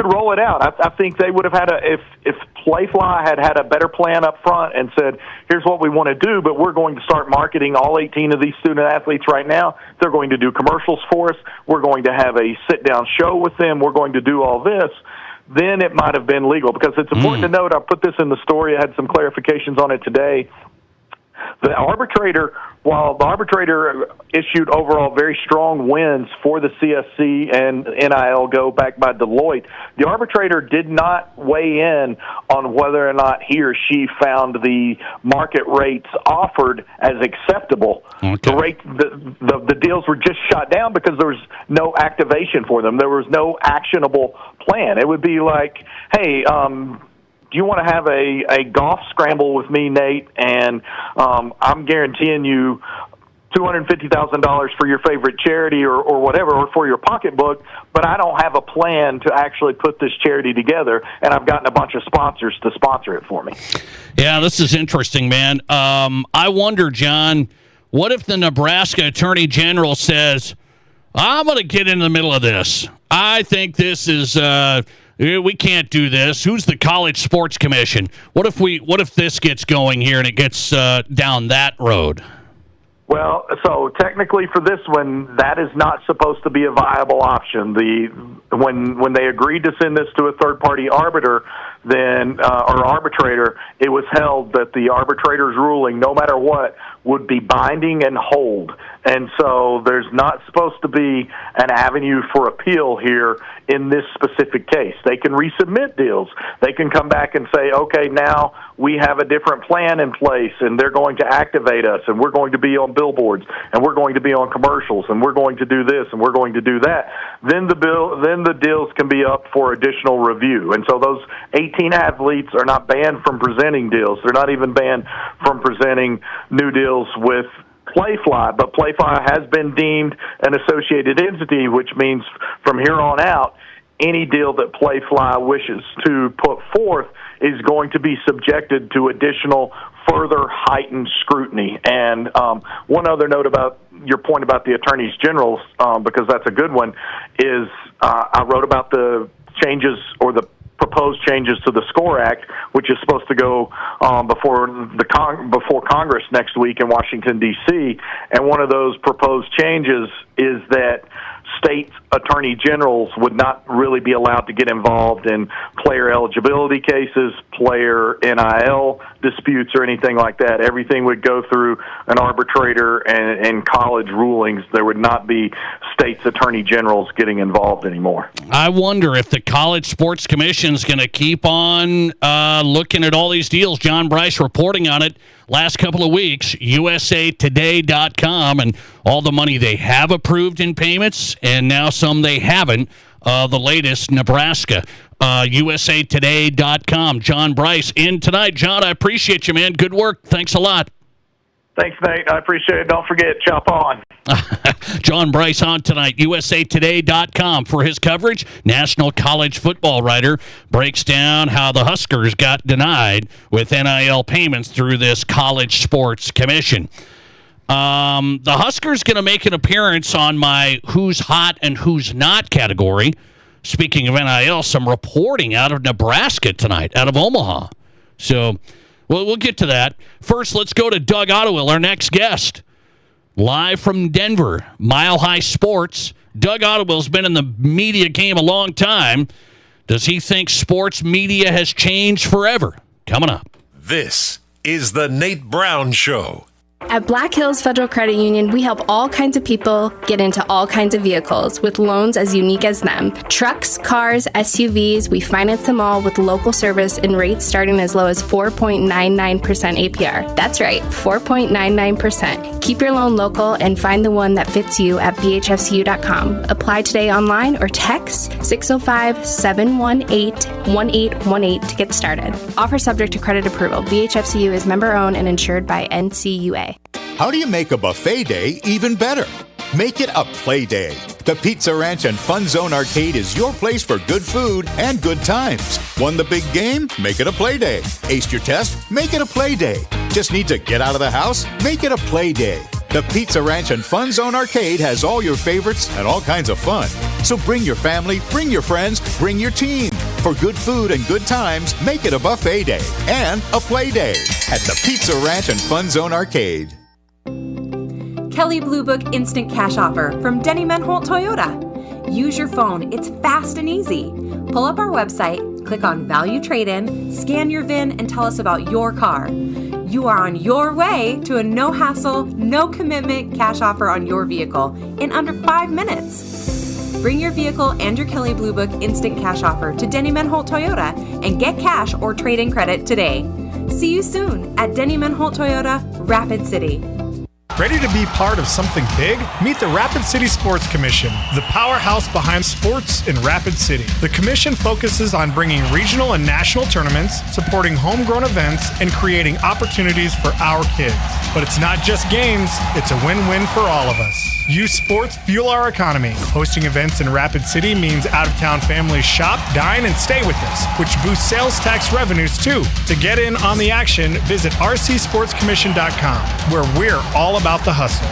roll it out. I think they would have had if Playfly had a better plan up front and said, here's what we want to do, but we're going to start marketing all 18 of these student athletes right now. They're going to do commercials for us. We're going to have a sit-down show with them. We're going to do all this. Then it might have been legal, because it's important to note, I put this in the story, I had some clarifications on it today. The arbitrator, while the arbitrator issued overall very strong wins for the CSC and NIL Go backed by Deloitte, the arbitrator did not weigh in on whether or not he or she found the market rates offered as acceptable. Okay. The deals were just shot down because there was no activation for them. There was no actionable plan. It would be like, hey, do you want to have a golf scramble with me, Nate? And I'm guaranteeing you $250,000 for your favorite charity or whatever, or for your pocketbook, but I don't have a plan to actually put this charity together, and I've gotten a bunch of sponsors to sponsor it for me. Yeah, this is interesting, man. I wonder, John, what if the Nebraska Attorney General says, I'm going to get in the middle of this. I think this is we can't do this. Who's the College Sports Commission? What if this gets going here and it gets down that road? Well, so technically for this one, that is not supposed to be a viable option. When they agreed to send this to a third-party arbiter, then or arbitrator, it was held that the arbitrator's ruling, no matter what, would be binding and hold. And so there's not supposed to be an avenue for appeal here in this specific case. They can resubmit deals. They can come back and say, okay, now we have a different plan in place, and they're going to activate us, and we're going to be on billboards, and we're going to be on commercials, and we're going to do this, and we're going to do that. Then the deals can be up for additional review. And so those 18 athletes are not banned from presenting deals. They're not even banned from presenting new deals with Playfly, but Playfly has been deemed an associated entity, which means from here on out, any deal that Playfly wishes to put forth is going to be subjected to additional further heightened scrutiny. And one other note about your point about the attorneys generals, because that's a good one, is I wrote about the changes or the proposed changes to the SCORE Act, which is supposed to go before Congress next week in Washington, D.C., and one of those proposed changes is that state attorney generals would not really be allowed to get involved in player eligibility cases, player NIL disputes, or anything like that. Everything would go through an arbitrator and college rulings. There would not be states' attorney generals getting involved anymore. I wonder if the College Sports Commission is going to keep on looking at all these deals. John Brice reporting on it last couple of weeks, usatoday.com, and all the money they have approved in payments, and now some they haven't. The latest, Nebraska, usatoday.com. John Brice in tonight. John, I appreciate you, man. Good work. Thanks a lot. Thanks, Nate. I appreciate it. Don't forget, chop on. John Brice on tonight, usatoday.com for his coverage. National college football writer breaks down how the Huskers got denied with NIL payments through this College Sports Commission. The Huskers going to make an appearance on my who's hot and who's not category. Speaking of NIL, some reporting out of Nebraska tonight, out of Omaha. So we'll get to that. First, let's go to Doug Ottewill, our next guest. Live from Denver, Mile High Sports. Doug Ottewill's been in the media game a long time. Does he think sports media has changed forever? Coming up. This is the Nate Brown Show. At Black Hills Federal Credit Union, we help all kinds of people get into all kinds of vehicles with loans as unique as them. Trucks, cars, SUVs, we finance them all with local service and rates starting as low as 4.99% APR. That's right, 4.99%. Keep your loan local and find the one that fits you at bhfcu.com. Apply today online or text 605-718-1818 to get started. Offer subject to credit approval. BHFCU is member-owned and insured by NCUA. How do you make a buffet day even better? Make it a play day. The Pizza Ranch and Fun Zone Arcade is your place for good food and good times. Won the big game? Make it a play day. Aced your test? Make it a play day. Just need to get out of the house? Make it a play day. The Pizza Ranch and Fun Zone Arcade has all your favorites and all kinds of fun. So bring your family, bring your friends, bring your team. For good food and good times, make it a buffet day and a play day at the Pizza Ranch and Fun Zone Arcade. Kelley Blue Book Instant Cash Offer from Denny Menholt Toyota. Use your phone. It's fast and easy. Pull up our website, click on Value Trade-In, scan your VIN, and tell us about your car. You are on your way to a no-hassle, no-commitment cash offer on your vehicle in under 5 minutes. Bring your vehicle and your Kelley Blue Book Instant Cash Offer to Denny Menholt Toyota and get cash or trade-in credit today. See you soon at Denny Menholt Toyota, Rapid City. Ready to be part of something big? Meet the Rapid City Sports Commission, the powerhouse behind sports in Rapid City. The commission focuses on bringing regional and national tournaments, supporting homegrown events, and creating opportunities for our kids. But it's not just games, it's a win-win for all of us. Youth sports fuel our economy. Hosting events in Rapid City means out-of-town families shop, dine, and stay with us, which boosts sales tax revenues too. To get in on the action, visit rcsportscommission.com, where we're all about the hustle.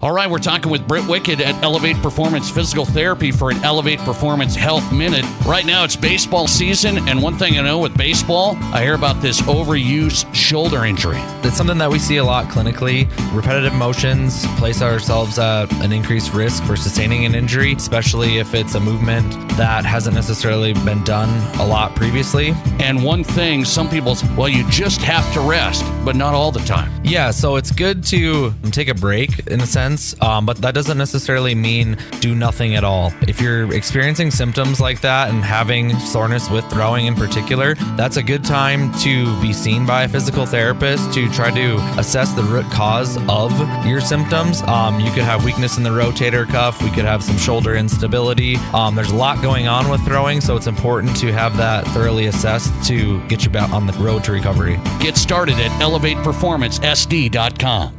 All right, we're talking with Britt Wicked at Elevate Performance Physical Therapy for an Elevate Performance Health Minute. Right now, it's baseball season, and one thing I know with baseball, I hear about this overuse shoulder injury. It's something that we see a lot clinically. Repetitive motions place ourselves at an increased risk for sustaining an injury, especially if it's a movement that hasn't necessarily been done a lot previously. And one thing, some people say, well, you just have to rest, but not all the time. Yeah, so it's good to take a break in a sense. But that doesn't necessarily mean do nothing at all. If you're experiencing symptoms like that and having soreness with throwing in particular, that's a good time to be seen by a physical therapist to try to assess the root cause of your symptoms. You could have weakness in the rotator cuff. We could have some shoulder instability. There's a lot going on with throwing, so it's important to have that thoroughly assessed to get you back on the road to recovery. Get started at elevateperformancesd.com.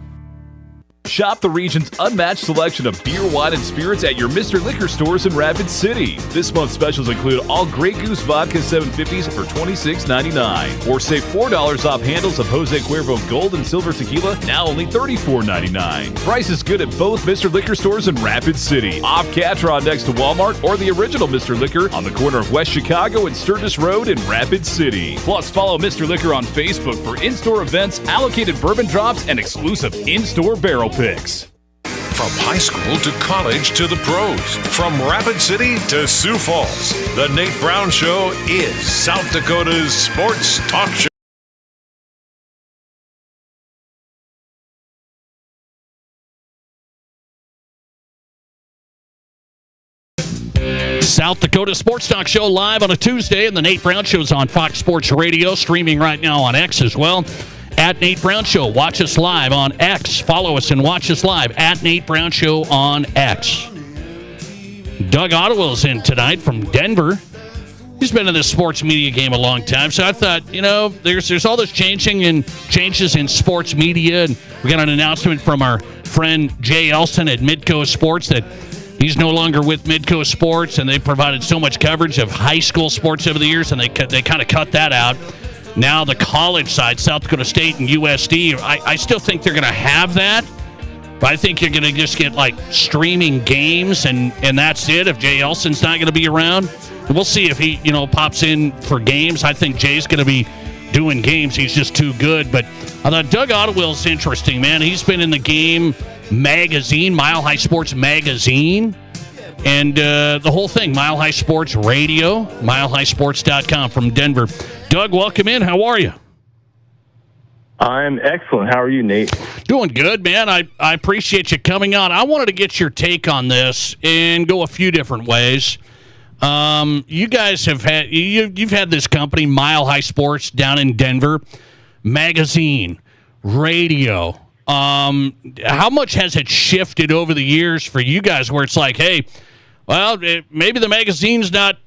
Shop the region's unmatched selection of beer, wine, and spirits at your Mr. Liquor stores in Rapid City. This month's specials include all Grey Goose Vodka 750s for $26.99. Or save $4 off handles of Jose Cuervo Gold and Silver Tequila, now only $34.99. Price is good at both Mr. Liquor stores in Rapid City. Off Catron next to Walmart, or the original Mr. Liquor on the corner of West Chicago and Sturgis Road in Rapid City. Plus, follow Mr. Liquor on Facebook for in-store events, allocated bourbon drops, and exclusive in-store barrel picks. From high school to college to the pros, from Rapid City to Sioux Falls, the Nate Brown Show is South Dakota's sports talk show. South Dakota Sports Talk Show live on a Tuesday, and the Nate Brown Show's on Fox Sports Radio, streaming right now on X as well. At Nate Brown Show. Watch us live on X. Follow us and watch us live at Nate Brown Show on X. Doug Ottewill's in tonight from Denver. He's been in the sports media game a long time, so I thought, there's all this changes in sports media, and we got an announcement from our friend Jay Elson at Midco Sports that he's no longer with Midco Sports, and they provided so much coverage of high school sports over the years, and they kind of cut that out. Now the college side, South Dakota State and USD, I still think they're going to have that. But I think you're going to just get streaming games and that's it if Jay Elson's not going to be around. And we'll see if he, pops in for games. I think Jay's going to be doing games. He's just too good. But I thought Doug Ottewill's interesting, man. He's been in the Game magazine, Mile High Sports magazine. And the whole thing, Mile High Sports Radio, milehighsports.com from Denver. Doug, welcome in. How are you? I'm excellent. How are you, Nate? Doing good, man. I appreciate you coming on. I wanted to get your take on this and go a few different ways. You guys have you've had this company, Mile High Sports, down in Denver, magazine, radio. How much has it shifted over the years for you guys where it's like, hey, well, maybe the magazine's not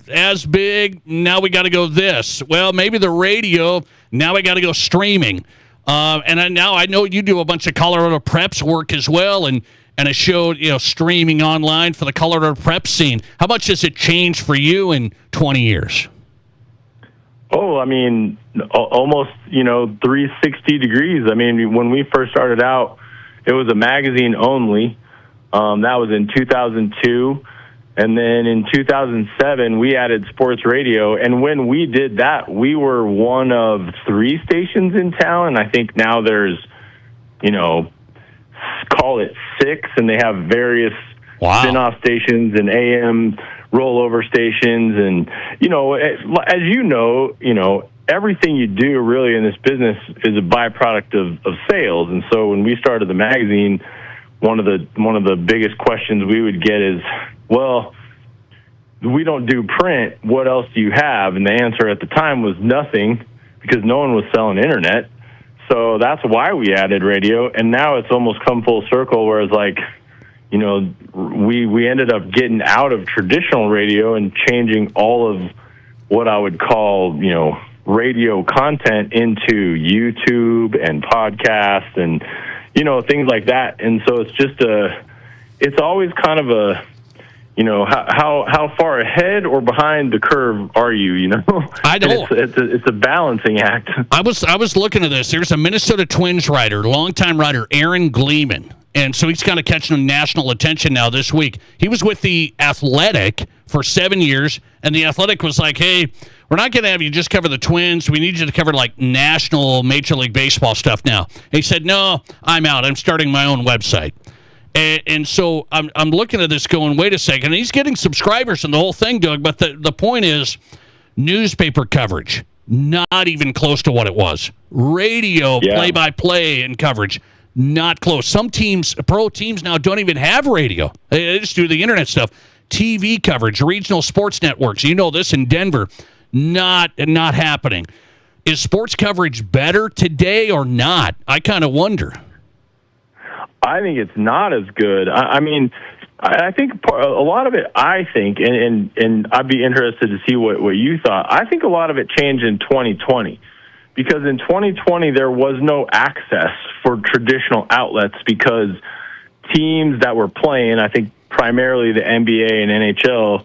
as big. Now we got to go this. Well, maybe the radio. Now we got to go streaming. Now I know you do a bunch of Colorado Preps work as well, and I showed streaming online for the Colorado Prep scene. How much has it changed for you in 20 years? Oh, I mean, almost 360 degrees. I mean, when we first started out, it was a magazine only. That was in 2002. And then in 2007, we added sports radio. And when we did that, we were one of 3 stations in town. And I think now there's, call it 6. And they have various spin-off stations and AM rollover stations. And, as everything you do really in this business is a byproduct of sales. And so when we started the magazine, one of the biggest questions we would get is, well, we don't do print. What else do you have? And the answer at the time was nothing, because no one was selling internet. So that's why we added radio. And now it's almost come full circle, where it's like, we ended up getting out of traditional radio and changing all of what I would call, radio content into YouTube and podcasts and, things like that. And so it's just it's always kind of a, how far ahead or behind the curve are you, I know. It's a balancing act. I was looking at this. There's a Minnesota Twins writer, longtime writer, Aaron Gleeman. And so he's kind of catching national attention now this week. He was with The Athletic for 7 years, and The Athletic was like, hey, we're not going to have you just cover the Twins. We need you to cover, like, national Major League Baseball stuff now. And he said, no, I'm out. I'm starting my own website. And so I'm looking at this going, wait a second. And he's getting subscribers and the whole thing, Doug, but the point is newspaper coverage, not even close to what it was. Radio, play-by-play and coverage, not close. Some teams, pro teams now don't even have radio. They just do the internet stuff. TV coverage, regional sports networks. You know this in Denver, not happening. Is sports coverage better today or not? I kind of wonder. I think it's not as good. I mean, I think a lot of it, and I'd be interested to see what you thought. I think a lot of it changed in 2020. Because in 2020, there was no access for traditional outlets because teams that were playing, I think primarily the NBA and NHL,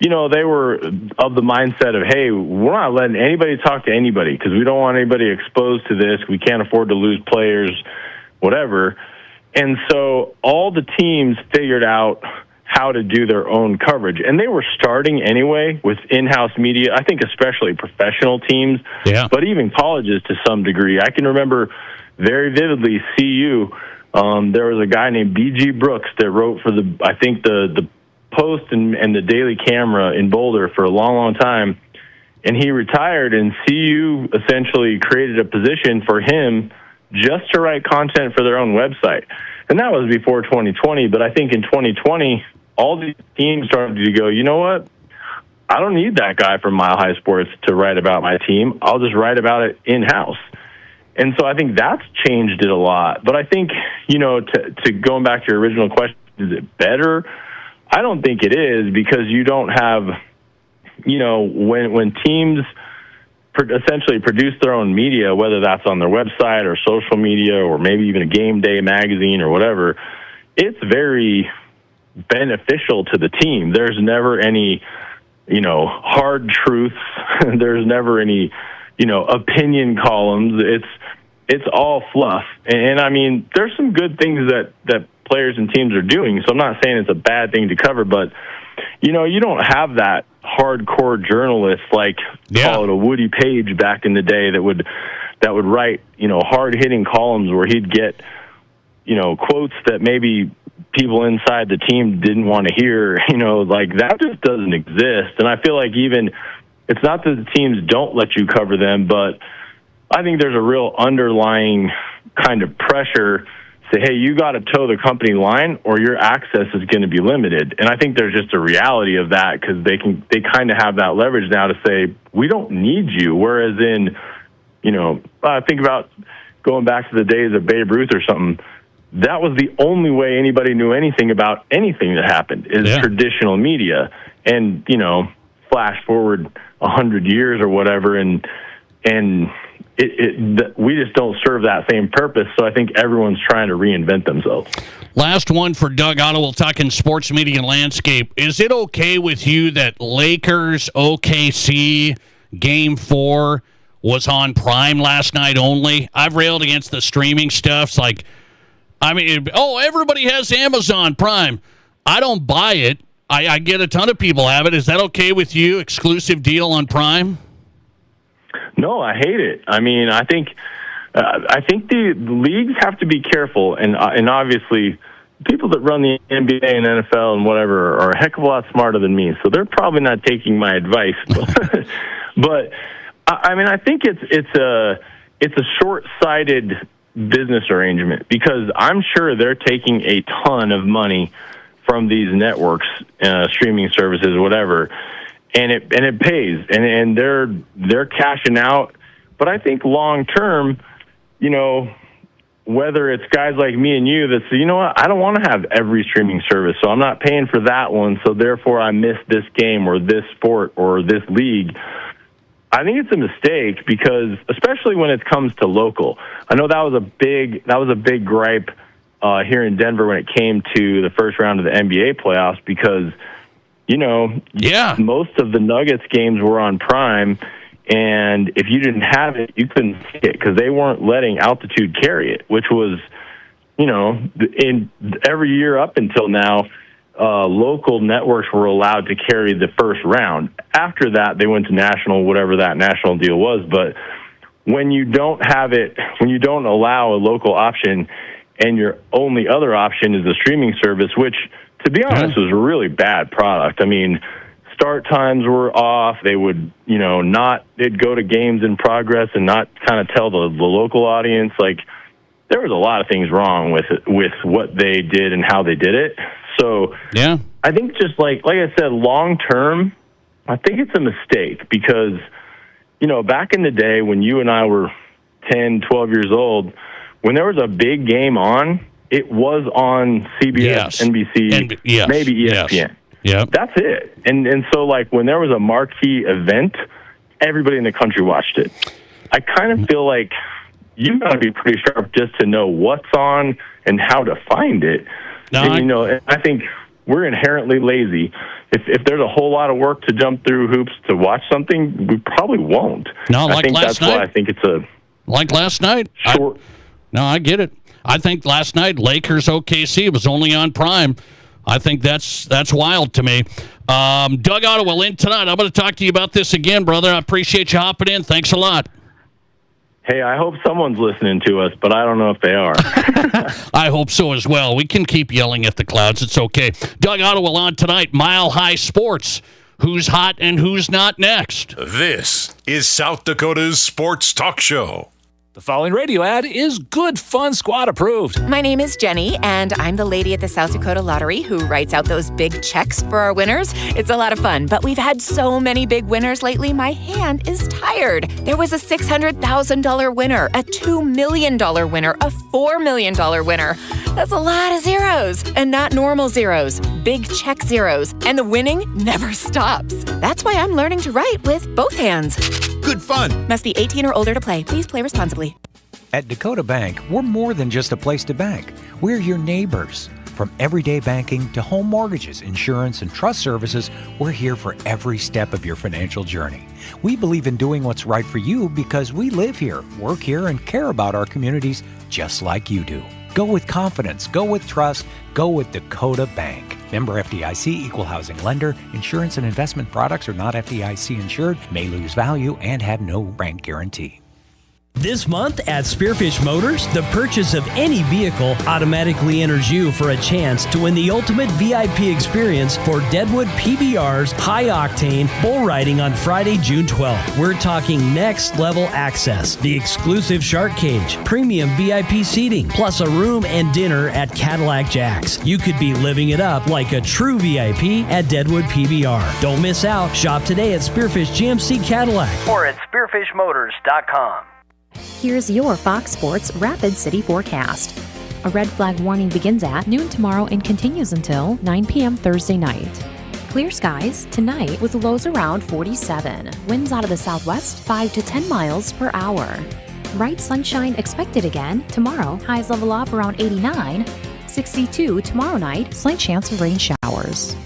you know, they were of the mindset of, hey, we're not letting anybody talk to anybody because we don't want anybody exposed to this. We can't afford to lose players, whatever. And so all the teams figured out how to do their own coverage. And they were starting anyway with in-house media, I think especially professional teams, but even colleges to some degree. I can remember very vividly CU. There was a guy named B.G. Brooks that wrote for the Post and the Daily Camera in Boulder for a long, long time. And he retired, and CU essentially created a position for him just to write content for their own website. And that was before 2020, but I think in 2020, all these teams started to go, you know what? I don't need that guy from Mile High Sports to write about my team. I'll just write about it in-house. And so I think that's changed it a lot. But I think, you know, to going back to your original question, is it better? I don't think it is because you don't have, you know, when teams essentially produce their own media, whether that's on their website or social media or maybe even a game day magazine or whatever, it's very beneficial to the team. There's never any, you know, hard truths. There's never any, you know, opinion columns. It's all fluff. And I mean, there's some good things that players and teams are doing. So I'm not saying it's a bad thing to cover, but you know, you don't have that hardcore journalist like call it a Woody Page back in the day that would write, you know, hard hitting columns where he'd get, you know, quotes that maybe people inside the team didn't want to hear, you know, like that just doesn't exist. And I feel like even it's not that the teams don't let you cover them, but I think there's a real underlying kind of pressure. Say, hey, you got to toe the company line or your access is going to be limited. And I think there's just a reality of that because they kind of have that leverage now to say, we don't need you. Whereas in, you know, think about going back to the days of Babe Ruth or something. That was the only way anybody knew anything about anything that happened is traditional media. And, you know, flash forward 100 years or whatever, and we just don't serve that same purpose. So I think everyone's trying to reinvent themselves. Last one for Doug Ottewill talking sports media and landscape. Is it okay with you that Lakers OKC Game 4 was on Prime last night only? I've railed against the streaming stuff. It's like, I mean, everybody has Amazon Prime. I don't buy it. I get a ton of people have it. Is that okay with you? Exclusive deal on Prime? No, I hate it. I mean, I think the leagues have to be careful, and obviously, people that run the NBA and NFL and whatever are a heck of a lot smarter than me, so they're probably not taking my advice. But I mean, I think it's a short-sighted business arrangement because I'm sure they're taking a ton of money from these networks, streaming services, whatever. And it pays, and they're cashing out. But I think long term, you know, whether it's guys like me and you that say, you know what, I don't want to have every streaming service, so I'm not paying for that one, so therefore I miss this game or this sport or this league. I think it's a mistake because, especially when it comes to local, I know that was a big gripe here in Denver when it came to the first round of the NBA playoffs because, you know, most of the Nuggets games were on Prime, and if you didn't have it, you couldn't see it because they weren't letting Altitude carry it, which was in every year up until now, local networks were allowed to carry the first round. After that, they went to national, whatever that national deal was. But when you don't allow a local option and your only other option is the streaming service, which, to be honest, was a really bad product. I mean, start times were off. They would, they'd go to games in progress and not kind of tell the local audience. Like, there was a lot of things wrong with what they did and how they did it. So yeah, I think just like I said, long term, I think it's a mistake because, back in the day when you and I were 10, 12 years old, when there was a big game on, it was on CBS, NBC, maybe ESPN. Yes. Yeah, that's it. And so like when there was a marquee event, everybody in the country watched it. I kind of feel like you've got to be pretty sharp just to know what's on and how to find it. And, I think we're inherently lazy. If there's a whole lot of work to jump through hoops to watch something, we probably won't. No, like I think last that's night. why I think it's a like last night. Short. I get it. I think last night Lakers OKC was only on Prime. I think that's wild to me. Doug Ottewill in tonight. I'm going to talk to you about this again, brother. I appreciate you hopping in. Thanks a lot. Hey, I hope someone's listening to us, but I don't know if they are. I hope so as well. We can keep yelling at the clouds. It's okay. Doug Ottewill on tonight, Mile High Sports. Who's hot and who's not next? This is South Dakota's Sports Talk Show. The following radio ad is Good Fun Squad approved. My name is Jenny, and I'm the lady at the South Dakota Lottery who writes out those big checks for our winners. It's a lot of fun, but we've had so many big winners lately, my hand is tired. There was a $600,000 winner, a $2 million winner, a $4 million winner. That's a lot of zeros, and not normal zeros, big check zeros, and the winning never stops. That's why I'm learning to write with both hands. Good fun. Must be 18 or older to play. Please play responsibly. At Dakota Bank, we're more than just a place to bank. We're your neighbors. From everyday banking to home mortgages, insurance, and trust services, we're here for every step of your financial journey. We believe in doing what's right for you because we live here, work here, and care about our communities just like you do. Go with confidence, go with trust, go with Dakota Bank. Member FDIC, equal housing lender. Insurance and investment products are not FDIC insured, may lose value, and have no bank guarantee. This month at Spearfish Motors, the purchase of any vehicle automatically enters you for a chance to win the ultimate VIP experience for Deadwood PBR's high-octane bull riding on Friday, June 12th. We're talking next-level access, the exclusive shark cage, premium VIP seating, plus a room and dinner at Cadillac Jack's. You could be living it up like a true VIP at Deadwood PBR. Don't miss out. Shop today at Spearfish GMC Cadillac or at spearfishmotors.com. Here's your Fox Sports Rapid City forecast. A red flag warning begins at noon tomorrow and continues until 9 p.m. Thursday night. Clear skies tonight with lows around 47. Winds out of the southwest 5 to 10 miles per hour. Bright sunshine expected again tomorrow. Highs level off around 89. 62 tomorrow night. Slight chance of rain showers.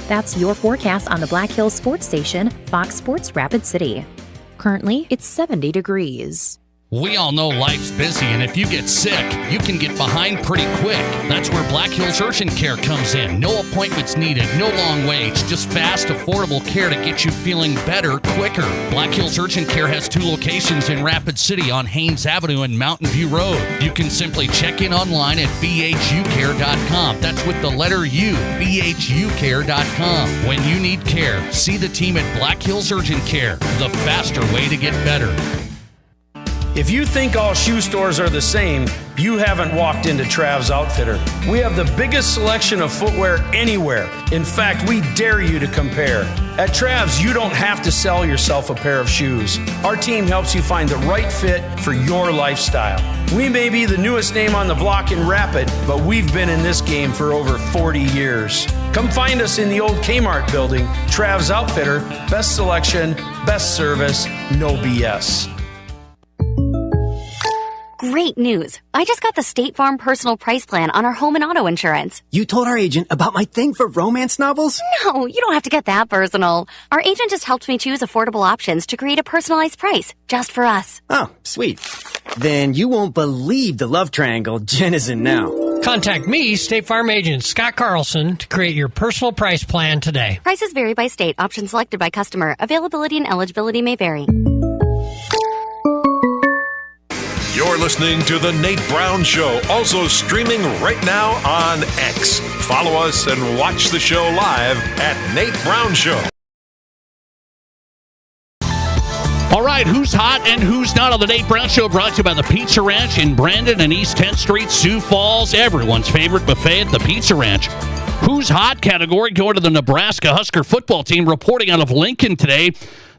That's your forecast on the Black Hills Sports Station, Fox Sports Rapid City. Currently, it's 70 degrees. We all know life's busy, and if you get sick, you can get behind pretty quick. That's where Black Hills Urgent Care comes in. No appointments needed, no long waits, just fast, affordable care to get you feeling better quicker. Black Hills Urgent Care has 2 locations in Rapid City on Haynes Avenue and Mountain View Road. You can simply check in online at bhucare.com. That's with the letter U, bhucare.com. When you need care, see the team at Black Hills Urgent Care, the faster way to get better. If you think all shoe stores are the same, you haven't walked into Trav's Outfitter. We have the biggest selection of footwear anywhere. In fact, we dare you to compare. At Trav's, you don't have to sell yourself a pair of shoes. Our team helps you find the right fit for your lifestyle. We may be the newest name on the block in Rapid, but we've been in this game for over 40 years. Come find us in the old Kmart building. Trav's Outfitter, best selection, best service, no BS. Great news. I just got the State Farm personal price plan on our home and auto insurance. You told our agent about my thing for romance novels? No, you don't have to get that personal. Our agent just helped me choose affordable options to create a personalized price just for us. Oh, sweet. Then you won't believe the love triangle Jen is in now. Contact me, State Farm agent Scott Carlson, to create your personal price plan today. Prices vary by state. Options selected by customer. Availability and eligibility may vary. You're listening to The Nate Brown Show, also streaming right now on X. Follow us and watch the show live at Nate Brown Show. All right, who's hot and who's not on the Nate Brown Show, brought to you by the Pizza Ranch in Brandon and East 10th Street, Sioux Falls. Everyone's favorite buffet at the Pizza Ranch. Who's hot category going to the Nebraska Husker football team, reporting out of Lincoln today.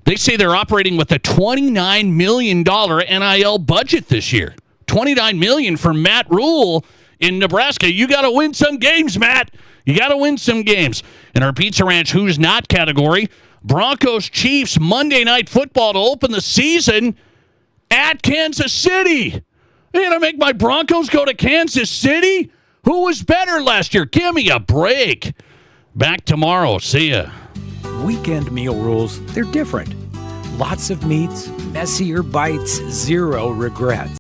They say they're operating with a $29 million NIL budget this year. $29 million for Matt Rule in Nebraska. You got to win some games, Matt. You got to win some games. In our Pizza Ranch Who's Not category, Broncos Chiefs Monday Night Football to open the season at Kansas City. You're going to make my Broncos go to Kansas City? Who was better last year? Give me a break. Back tomorrow. See ya. Weekend meal rules, they're different. Lots of meats, messier bites, zero regrets.